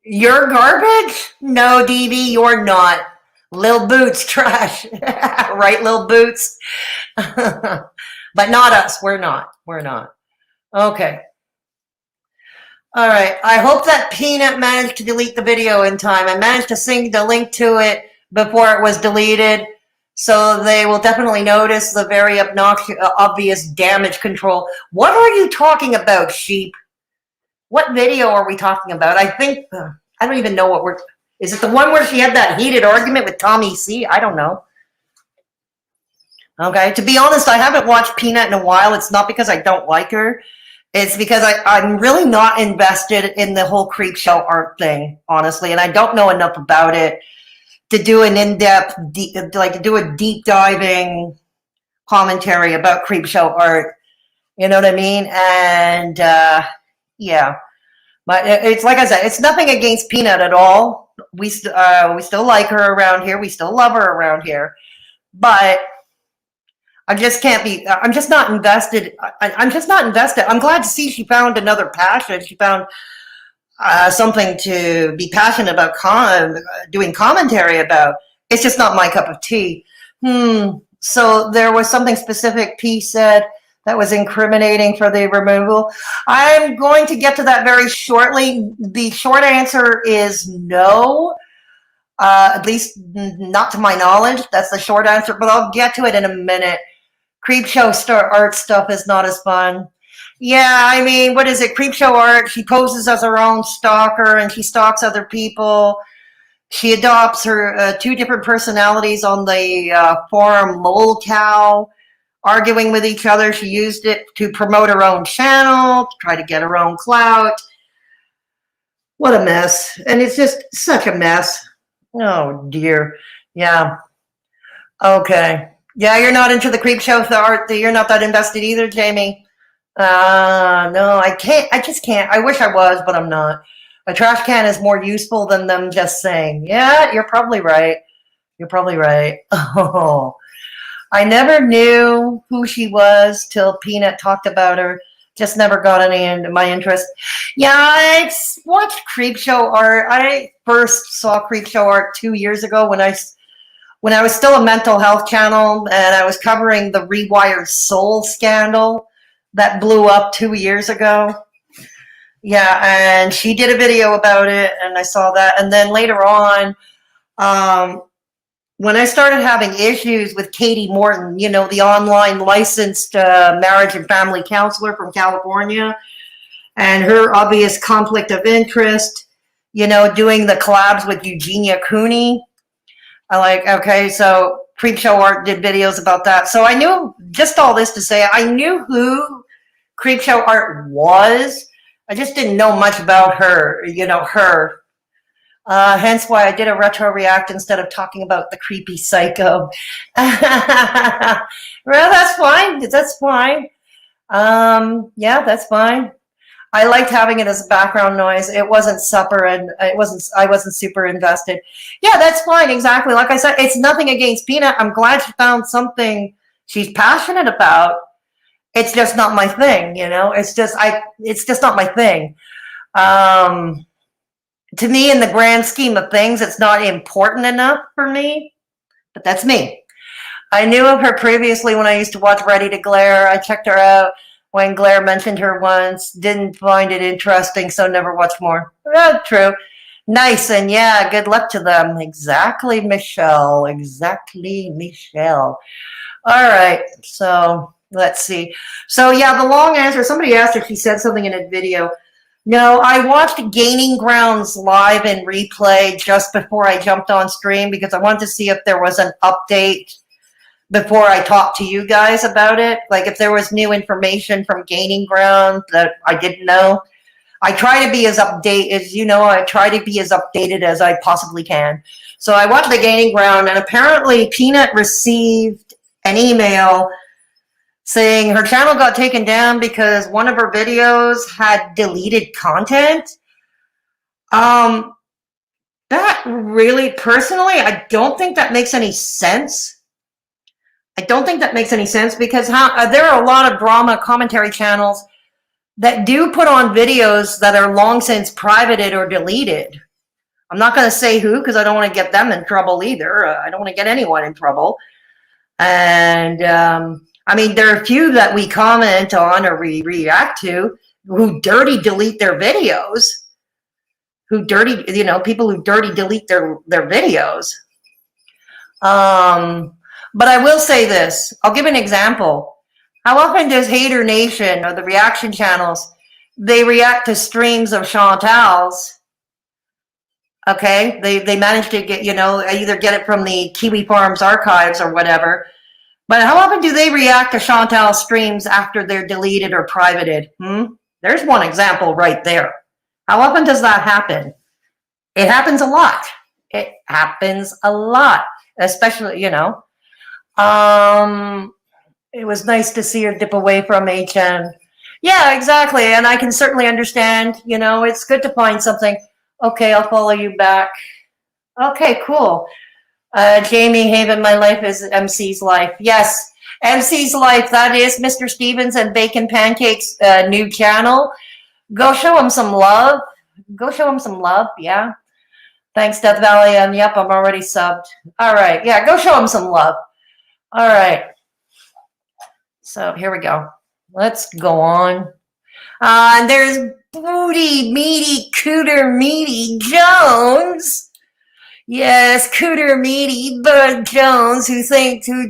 You're garbage? No, DV, you're not. Lil Boots, trash. Right, Lil Boots? But not us. We're not. We're not. Okay. All right. I hope that Peanut managed to delete the video in time. I managed to sync the link to it before it was deleted. So they will definitely notice the very obvious damage control. What are you talking about, Sheep? What video are we talking about? I think, I don't even know what we're, is it the one where she had that heated argument with Tommy C? I don't know. Okay, to be honest, I haven't watched Peanut in a while. It's not because I don't like her. It's because I'm really not invested in the whole creep show art thing, honestly, and I don't know enough about it to do an in-depth, to do a deep diving commentary about creep show art. You know what I mean? And yeah, but it's like I said, it's nothing against Peanut at all. We still like her around here. We still love her around here, but I just can't be. I'm just not invested. I'm just not invested. I'm glad to see she found another passion. She found something to be passionate about, doing commentary about. It's just not my cup of tea. So there was something specific P said that was incriminating for the removal. I'm going to get to that very shortly. The short answer is no. At least not to my knowledge. That's the short answer, but I'll get to it in a minute. Creep show art stuff is not as fun. Yeah, I mean, what is it? Creep show art. She poses as her own stalker and she stalks other people. She adopts her two different personalities on the forum lolcow, arguing with each other. She used it to promote her own channel, to try to get her own clout. What a mess. And it's just such a mess. Oh, dear. Yeah. Okay. Yeah, you're not into the creep show art. You're not that invested either, Jamie. No, I can't. I just can't. I wish I was, but I'm not. A trash can is more useful than them just saying, yeah, you're probably right. You're probably right. Oh, I never knew who she was till Peanut talked about her. Just never got any into my interest. Yeah, I watched creep show art. I first saw creep show art 2 years ago when I was still a mental health channel and I was covering the Rewired Soul scandal that blew up 2 years ago. Yeah, and she did a video about it and I saw that. And then later on, when I started having issues with Katie Morton, you know, the online licensed marriage and family counselor from California, and her obvious conflict of interest, you know, doing the collabs with Eugenia Cooney, I like, okay, so Creepshow Art did videos about that. So I knew, just all this to say, I knew who Creepshow Art was. I just didn't know much about her, you know, her. Hence why I did a retro react instead of talking about the creepy psycho. Well, that's fine. That's fine. Yeah, that's fine. I liked having it as background noise. It wasn't supper and I wasn't super invested. Yeah, that's fine. Exactly. Like I said, it's nothing against Peanut. I'm glad she found something she's passionate about. It's just not my thing, you know? It's just not my thing. Um, to me, in the grand scheme of things, it's not important enough for me, but that's me. I knew of her previously when I used to watch Ready to Glare. I checked her out when Glare mentioned her once. Didn't find it interesting, so never watched more. True. Nice, and yeah, good luck to them. Exactly, Michelle. Exactly, Michelle. All right, so let's see. So yeah, the long answer, somebody asked if she said something in a video. No, I watched Gaining Grounds live and replay just before I jumped on stream because I wanted to see if there was an update before I talked to you guys about it. Like if there was new information from Gaining Ground that I didn't know. I try to be as updated as you know, I try to be as updated as I possibly can. So I watched the Gaining Ground and apparently Peanut received an email saying her channel got taken down because one of her videos had deleted content. That really, personally, I don't think that makes any sense. I don't think that makes any sense because there are a lot of drama commentary channels that do put on videos that are long since privated or deleted. I'm not going to say who because I don't want to get them in trouble either. I don't want to get anyone in trouble. And I mean, there are a few that we comment on or we react to who dirty delete their videos. Who dirty, you know, people who dirty delete their videos. But I will say this. I'll give an example. How often does Hater Nation or the reaction channels, they react to streams of Chantal's? Okay, they manage to get, you know, either get it from the Kiwi Farms archives or whatever. But how often do they react to Chantal's streams after they're deleted or privated? There's one example right there. How often does that happen? It happens a lot. It happens a lot, especially, you know. It was nice to see her dip away from HN. Yeah, exactly. And I can certainly understand, you know, it's good to find something. Okay, I'll follow you back. Okay, cool. Jamie Haven, my life is MC's life. Yes, MC's life. That is Mr. Stevens and Bacon Pancakes' new channel. Go show him some love. Go show him some love. Yeah. Thanks, Death Valley. And yep, I'm already subbed. All right. Yeah, go show him some love. All right. So here we go. Let's go on. And there's Booty Meaty Cooter Meaty Jones. Yes, Cooter Meaty Bud Jones, who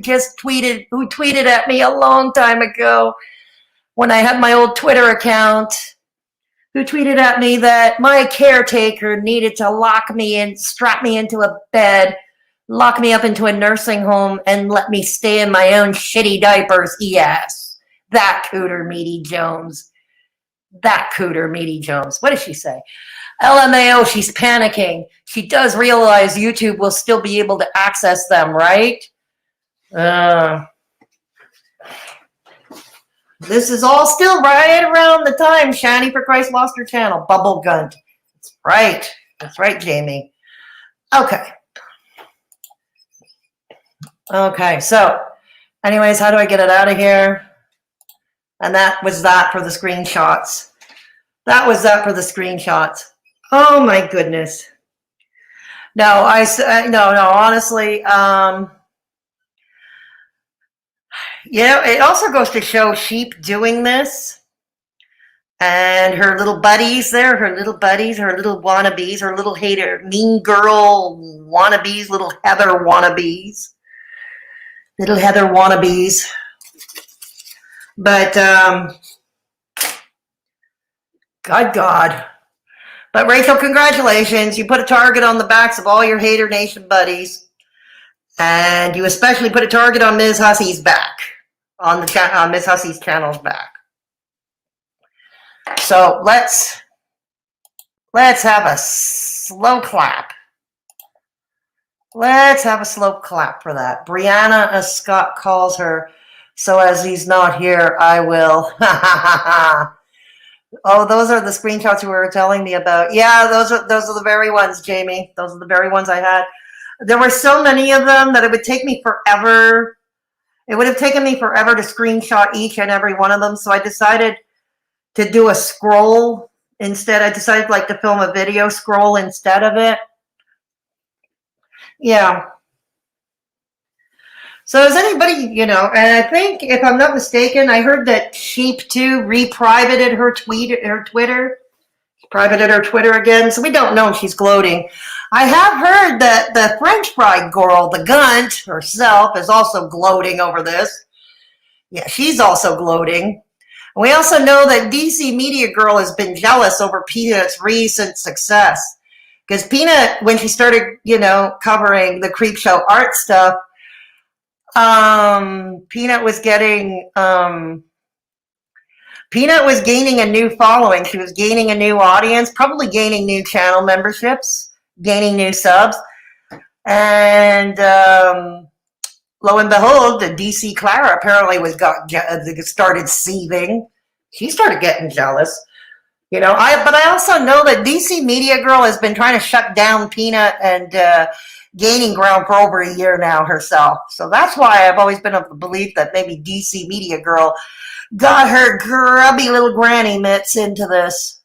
tweeted at me a long time ago when I had my old Twitter account, who tweeted at me that my caretaker needed to lock me in, strap me into a bed, lock me up into a nursing home, and let me stay in my own shitty diapers. Yes, that Cooter Meaty Jones. That Cooter Meaty Jones. What does she say? LMAO, she's panicking. She does realize YouTube will still be able to access them, right? This is all still right around the time Shani for Christ lost her channel. Bubble Gunt. That's right. That's right, Jamie. Okay. Okay, so anyways, how do I get it out of here? And that was that for the screenshots. That was that for the screenshots. Oh my goodness. No, no, honestly, you know, it also goes to show Sheep doing this and her little buddies there, her little buddies, her little wannabes, her little hater, mean girl wannabes, little Heather wannabes. Little Heather wannabes. But, God. But Rachel, congratulations. You put a target on the backs of all your Hater Nation buddies. And you especially put a target on Ms. Hussey's back, on the Ms. Hussey's channel's back. So let's have a slow clap. Let's have a slow clap for that. Brianna, as Scott calls her. So as he's not here, I will. Oh, those are the screenshots you were telling me about. Yeah, those are the very ones, Jamie. Those are the very ones I had. There were so many of them that it would take me forever. It would have taken me forever to screenshot each and every one of them. So I decided to do a scroll instead. I decided to film a video scroll instead of it. Yeah. So is anybody, and I think, if I'm not mistaken, I heard that Sheep 2 re-privated her Twitter. Privated her Twitter again, so we don't know if she's gloating. I have heard that the French fry girl, the Gunt herself, is also gloating over this. Yeah, she's also gloating. We also know that DC Media Girl has been jealous over Peanut's recent success. Because Peanut, when she started, covering the Creepshow art stuff, Peanut was gaining a new following. She was gaining a new audience, probably gaining new channel memberships, gaining new subs. And lo and behold, the DC Clara apparently started seething. She started getting jealous. But I also know that DC Media Girl has been trying to shut down Peanut and gaining ground for over a year now herself. So that's why I've always been of the belief that maybe DC Media Girl got her grubby little granny mitts into this.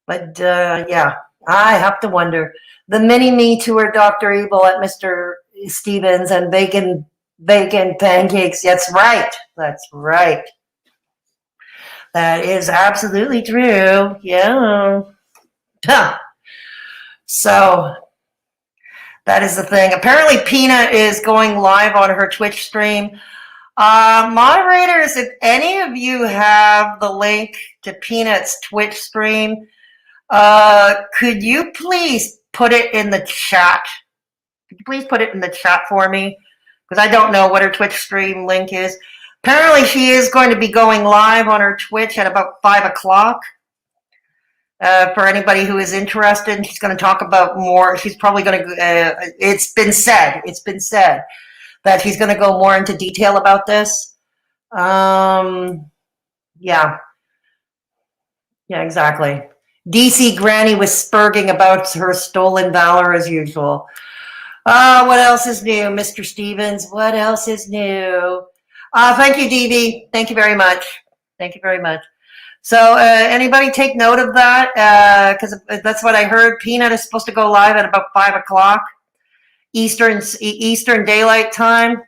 But yeah, I have to wonder. The mini-me to her Dr. Evil at Mr. Stevens and bacon pancakes. That's right. That's right. That is absolutely true. Yeah. Huh. So that is the thing. Apparently Peanut is going live on her Twitch stream. Moderators, if any of you have the link to Peanut's Twitch stream, could you please put it in the chat? Could you please put it in the chat for me? Because I don't know what her Twitch stream link is. Apparently she is going to be going live on her Twitch at about 5 o'clock. For anybody who is interested, she's going to talk about more. She's probably going to, it's been said that she's going to go more into detail about this. Yeah, exactly. DC Granny was spurging about her stolen valor as usual. What else is new, Mr. Stevens? What else is new? Thank you, DB. Thank you very much. Thank you very much. So anybody take note of that? Because that's what I heard. Peanut is supposed to go live at about 5 o'clock Eastern Daylight Time.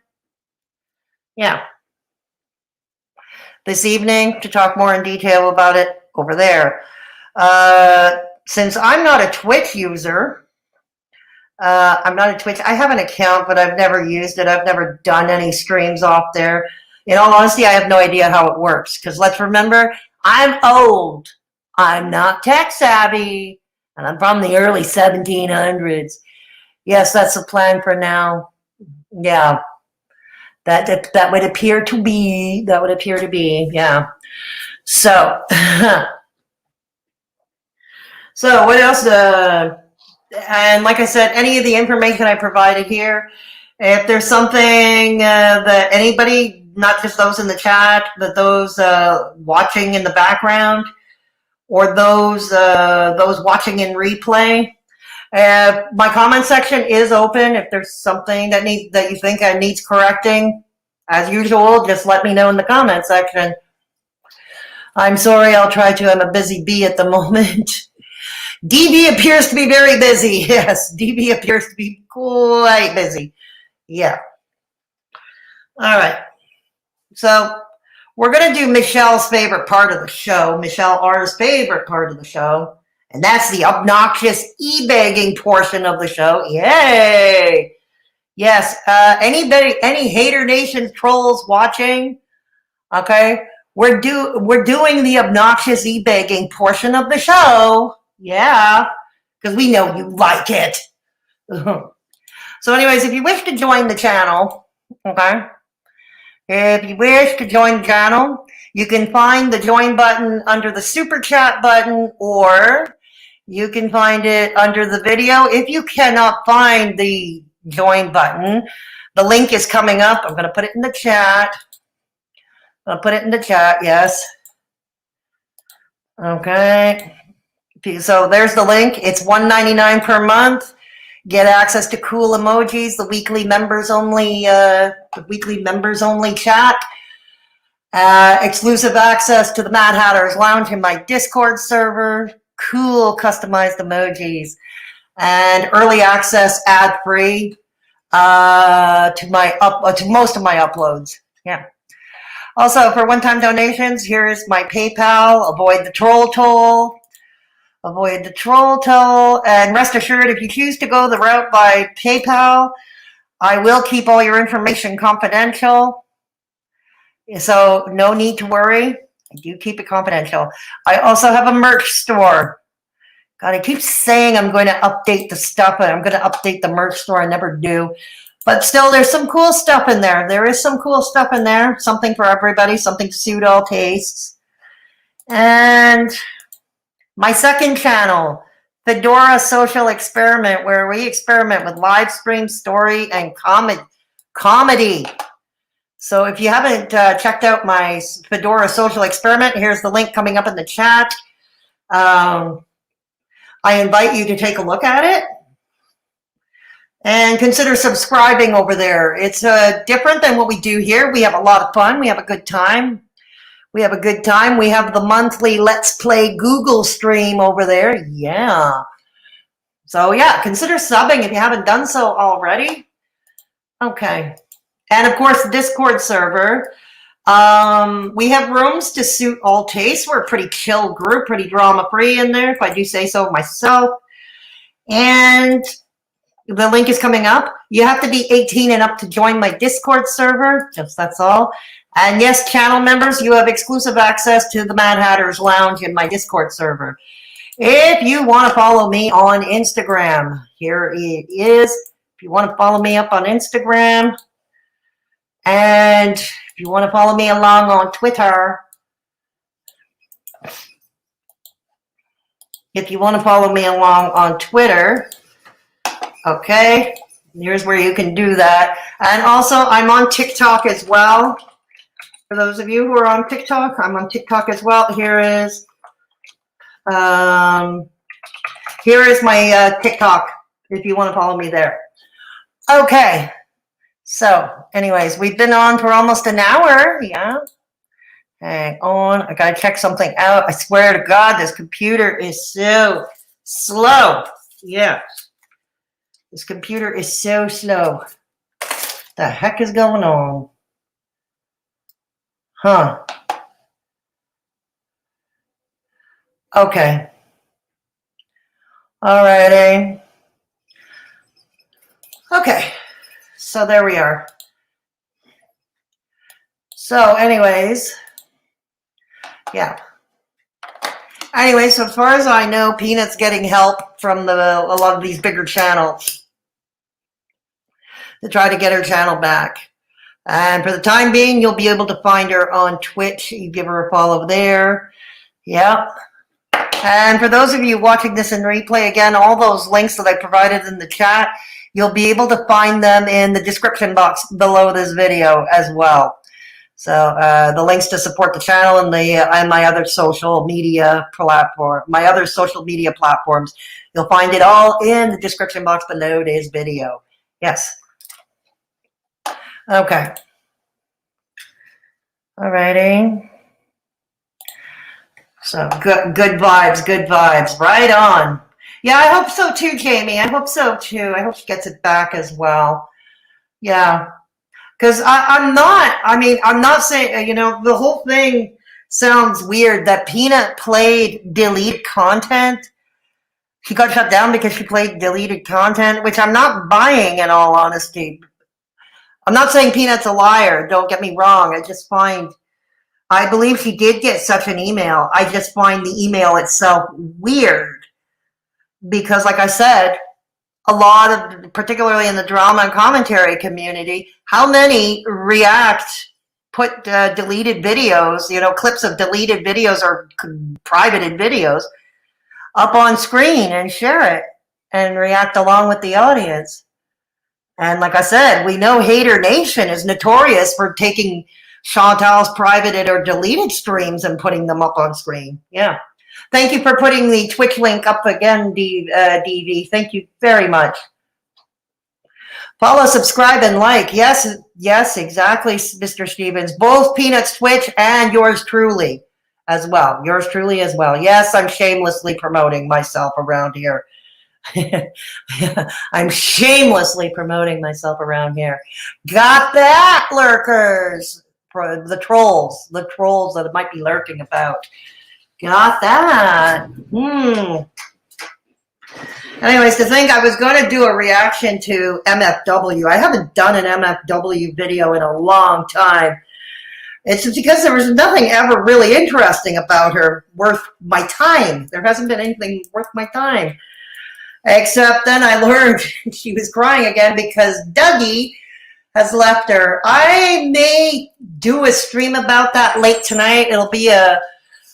Yeah. This evening to talk more in detail about it over there. Since I'm not a Twitch user, I have an account, but I've never used it. I've never done any streams off there. In all honesty, I have no idea how it works. Because let's remember, I'm old. I'm not tech savvy. And I'm from the early 1700s. Yes, that's the plan for now. Yeah. That would appear to be. Yeah. So, so what else? And like I said, any of the information I provided here, if there's something that anybody, not just those in the chat, but those watching in the background, or those watching in replay, my comment section is open. If there's something that you think needs correcting, as usual, just let me know in the comment section. I'm sorry, I'll try to. I'm a busy bee at the moment. DB appears to be very busy. Yes, DB appears to be quite busy. Yeah. All right. So we're going to do Michelle's favorite part of the show, Michelle R's favorite part of the show, and that's the obnoxious e-begging portion of the show. Yay! Yes, any Hater Nation trolls watching, okay, we're doing the obnoxious e-begging portion of the show. Yeah, because we know you like it. So anyways, if you wish to join the channel, okay, if you wish to join the channel, you can find the join button under the super chat button, or you can find it under the video. If you cannot find the join button, the link is coming up. I'm going to put it in the chat. I'll put it in the chat, yes. Okay. So there's the link. It's $1.99 per month. Get access to cool emojis, the weekly members only chat, exclusive access to the Mad Hatter's Lounge in my Discord server, cool customized emojis, and early access ad-free to most of my uploads. Yeah. Also, for one-time donations, here's my PayPal. Avoid the troll toll. Avoid the troll toll. And rest assured, if you choose to go the route by PayPal, I will keep all your information confidential. So no need to worry. I do keep it confidential. I also have a merch store. God, I keep saying I'm going to update the stuff, and I'm going to update the merch store. I never do. But still, there's some cool stuff in there. There is some cool stuff in there. Something for everybody. Something to suit all tastes. And my second channel, Fedora Social Experiment, where we experiment with live stream, story, and comedy. So if you haven't checked out my Fedora Social Experiment, here's the link coming up in the chat. I invite you to take a look at it. And consider subscribing over there. It's different than what we do here. We have a lot of fun. We have a good time. We have the monthly Let's Play Google stream over there. Yeah. So yeah, consider subbing if you haven't done so already. Okay. And of course, the Discord server. We have rooms to suit all tastes. We're a pretty chill group, pretty drama-free in there, if I do say so myself. And the link is coming up. You have to be 18 and up to join my Discord server. Just that's all. And yes, channel members, you have exclusive access to the Mad Hatter's Lounge in my Discord server. If you want to follow me on Instagram, here it is. If you want to follow me up on Instagram, and if you want to follow me along on Twitter, okay, here's where you can do that. And also, I'm on TikTok as well. For those of you who are on TikTok, I'm on TikTok as well. Here is my TikTok, if you want to follow me there. Okay. So, anyways, we've been on for almost an hour. Yeah. Hang on. I got to check something out. I swear to God, this computer is so slow. Yeah. This computer is so slow. The heck is going on? Huh. Okay. All righty. Okay. So there we are. So anyways, yeah. Anyway, so as far as I know, Peanut's getting help from a lot of these bigger channels to try to get her channel back. And for the time being, you'll be able to find her on Twitch. You give her a follow there. Yep. And for those of you watching this in replay, again, all those links that I provided in the chat, you'll be able to find them in the description box below this video as well. So the links to support the channel and my other social media platforms, you'll find it all in the description box below this video. Yes. Okay. Alrighty. So good vibes. Right on. Yeah, I hope so too, Jamie. I hope so too. I hope she gets it back as well. Yeah. Because I'm not saying, the whole thing sounds weird that Peanut played deleted content. She got shut down because she played deleted content, which I'm not buying in all honesty. I'm not saying Peanut's a liar, don't get me wrong. I believe she did get such an email. I just find the email itself weird. Because like I said, a lot of, particularly in the drama and commentary community, how many put deleted videos, clips of deleted videos or privated videos up on screen and share it and react along with the audience. And like I said, we know Hater Nation is notorious for taking Chantal's privated or deleted streams and putting them up on screen. Yeah. Thank you for putting the Twitch link up again, DV. Thank you very much. Follow, subscribe, and like. Yes, exactly, Mr. Stevens. Both Peanuts Twitch and yours truly as well. Yours truly as well. Yes, I'm shamelessly promoting myself around here. I'm shamelessly promoting myself around here. Got that, lurkers. The trolls that might be lurking about. Got that. Anyways, to think I was going to do a reaction to MFW. I haven't done an MFW video in a long time. It's because there was nothing ever really interesting about her worth my time. There hasn't been anything worth my time. Except then I learned she was crying again because Dougie has left her. I may do a stream about that late tonight. It'll be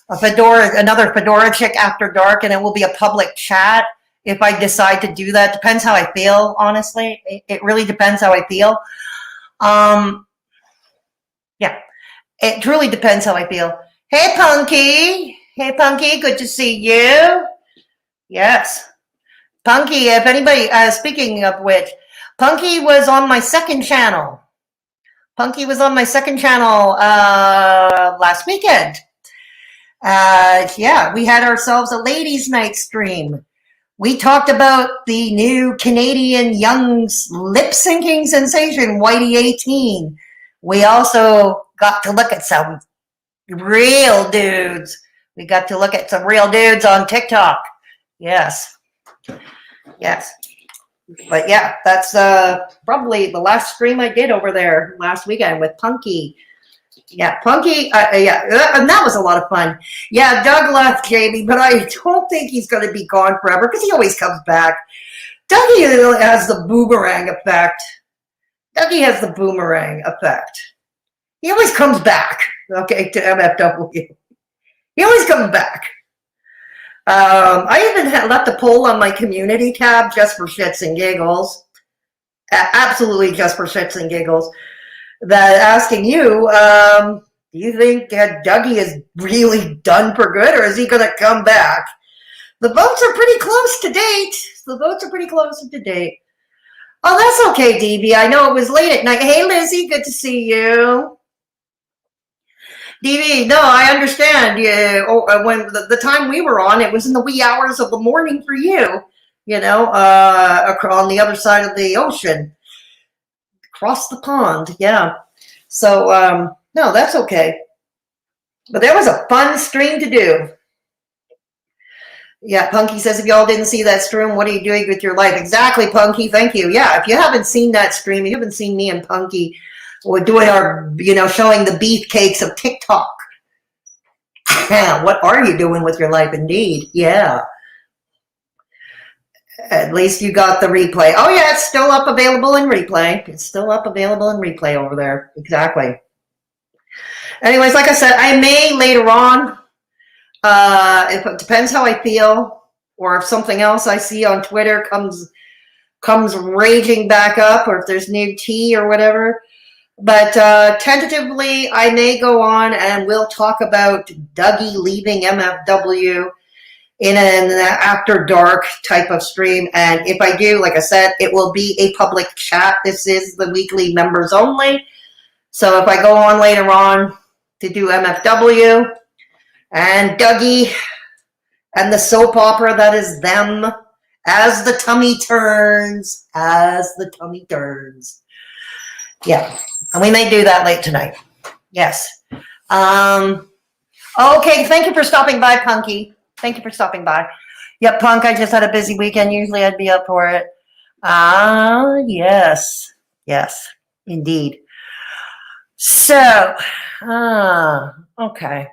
another Fedora chick after dark, and it will be a public chat if I decide to do that. Depends how I feel, honestly. It really depends how I feel. Yeah, it truly depends how I feel. Hey, Punky. Hey, Punky, good to see you. Yes. Punky, if anybody, speaking of which, Punky was on my second channel. Punky was on my second channel last weekend. Yeah, we had ourselves a ladies' night stream. We talked about the new Canadian Young's lip-syncing sensation, Whitey 18. We also got to look at some real dudes. We got to look at some real dudes on TikTok. Yes. Yes. But yeah, that's probably the last stream I did over there last weekend with Punky. Yeah, Punky, and that was a lot of fun. Yeah, Doug left, Jamie, but I don't think he's going to be gone forever because he always comes back. Dougie has the boomerang effect. Dougie has the boomerang effect. He always comes back, okay, to MFW. He always comes back. I even left a poll on my community tab just for shits and giggles. Absolutely just for shits and giggles. That asking you, do you think Dougie is really done for good, or is he going to come back? The votes are pretty close to date. Oh, that's okay, DB. I know it was late at night. Hey, Lizzie, good to see you. DB, no, I understand. When the time we were on, it was in the wee hours of the morning for you, on the other side of the ocean. Across the pond, yeah. So, no, that's okay. But there was a fun stream to do. Yeah, Punky says, if y'all didn't see that stream, what are you doing with your life? Exactly, Punky, thank you. Yeah, if you haven't seen that stream, you haven't seen me and Punky, we're doing our, showing the beefcakes of TikTok. Yeah, what are you doing with your life, indeed? Yeah. At least you got the replay. Oh, yeah, it's still up available in replay. It's still up available in replay over there. Exactly. Anyways, like I said, I may later on, if it depends how I feel, or if something else I see on Twitter comes raging back up, or if there's new tea or whatever. But tentatively, I may go on and we'll talk about Dougie leaving MFW in an after dark type of stream. And if I do, like I said, it will be a public chat. This is the weekly members only. So if I go on later on to do MFW and Dougie and the soap opera that is them as the tummy turns, Yeah, and we may do that late tonight. Yes. Okay, thank you for stopping by, Punky. Thank you for stopping by. Yep, Punk, I just had a busy weekend. Usually I'd be up for it. Yes. Yes, indeed. So, okay.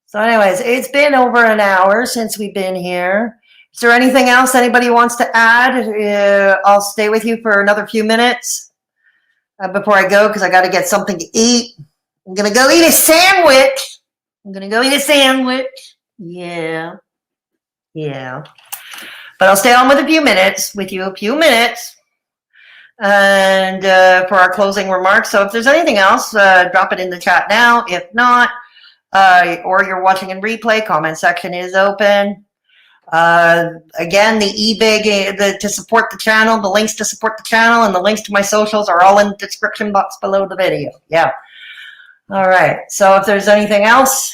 So anyways, it's been over an hour since we've been here. Is there anything else anybody wants to add? I'll stay with you for another few minutes before I go because I got to get something to eat. I'm going to go eat a sandwich. Yeah. But I'll stay on with you a few minutes. And for our closing remarks. So if there's anything else, drop it in the chat now. If not, or you're watching in replay, comment section is open. Again, the eBay to support the channel, the links to support the channel, and the links to my socials are all in the description box below the video. Yeah. All right. So if there's anything else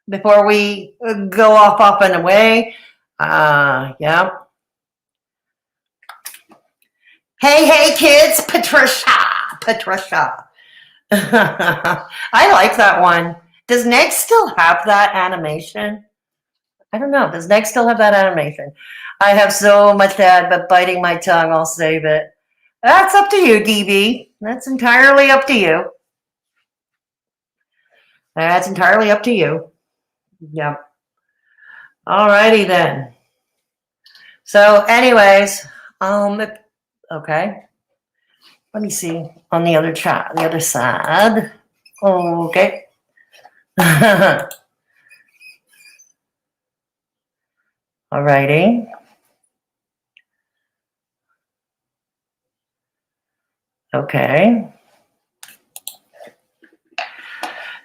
before we go off and away, yeah. Hey, kids, Patricia. I like that one. Does Neg still have that animation? I don't know. Does Neg still have that animation? I have so much to add, but biting my tongue, I'll save it. That's up to you, DB. That's entirely up to you. That's entirely up to you. Yep. Alrighty then. So anyways, okay. Let me see on the other chat, the other side. Okay. Alrighty. Okay.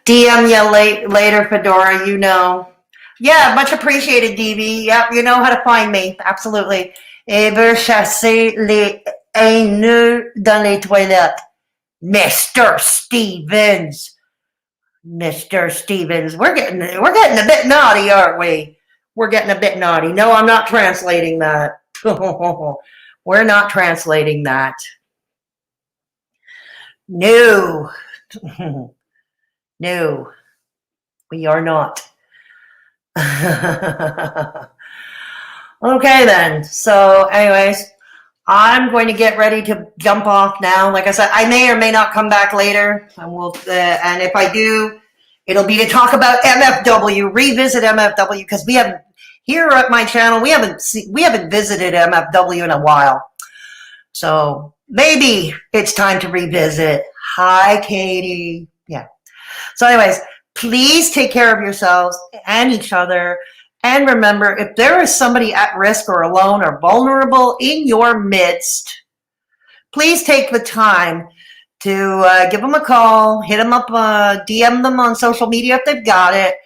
DM you later, Fedora, you know. Yeah, much appreciated, DV. Yep, you know how to find me. Absolutely. Et veut chasser les haineux dans les toilettes. Mr. Stevens. Mr. Stevens. We're getting a bit naughty, aren't we? We're getting a bit naughty. No, I'm not translating that. We're not translating that. No. No, we are not. Okay then. So anyways, I'm going to get ready to jump off now. Like I said, I may or may not come back later. And if I do, it'll be to talk about MFW, revisit MFW, because we haven't here at my channel. We haven't visited MFW in a while. So maybe it's time to revisit. Hi, Katie. Yeah. So anyways, please take care of yourselves and each other. And remember, if there is somebody at risk or alone or vulnerable in your midst, please take the time to give them a call, hit them up, DM them on social media if they've got it.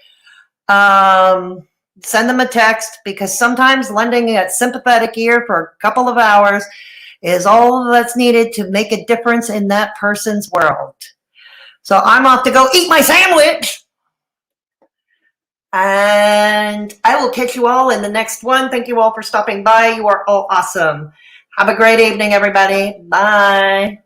Send them a text, because sometimes lending a sympathetic ear for a couple of hours is all that's needed to make a difference in that person's world. So I'm off to go eat my sandwich. And I will catch you all in the next one. Thank you all for stopping by. You are all awesome. Have a great evening, everybody. Bye.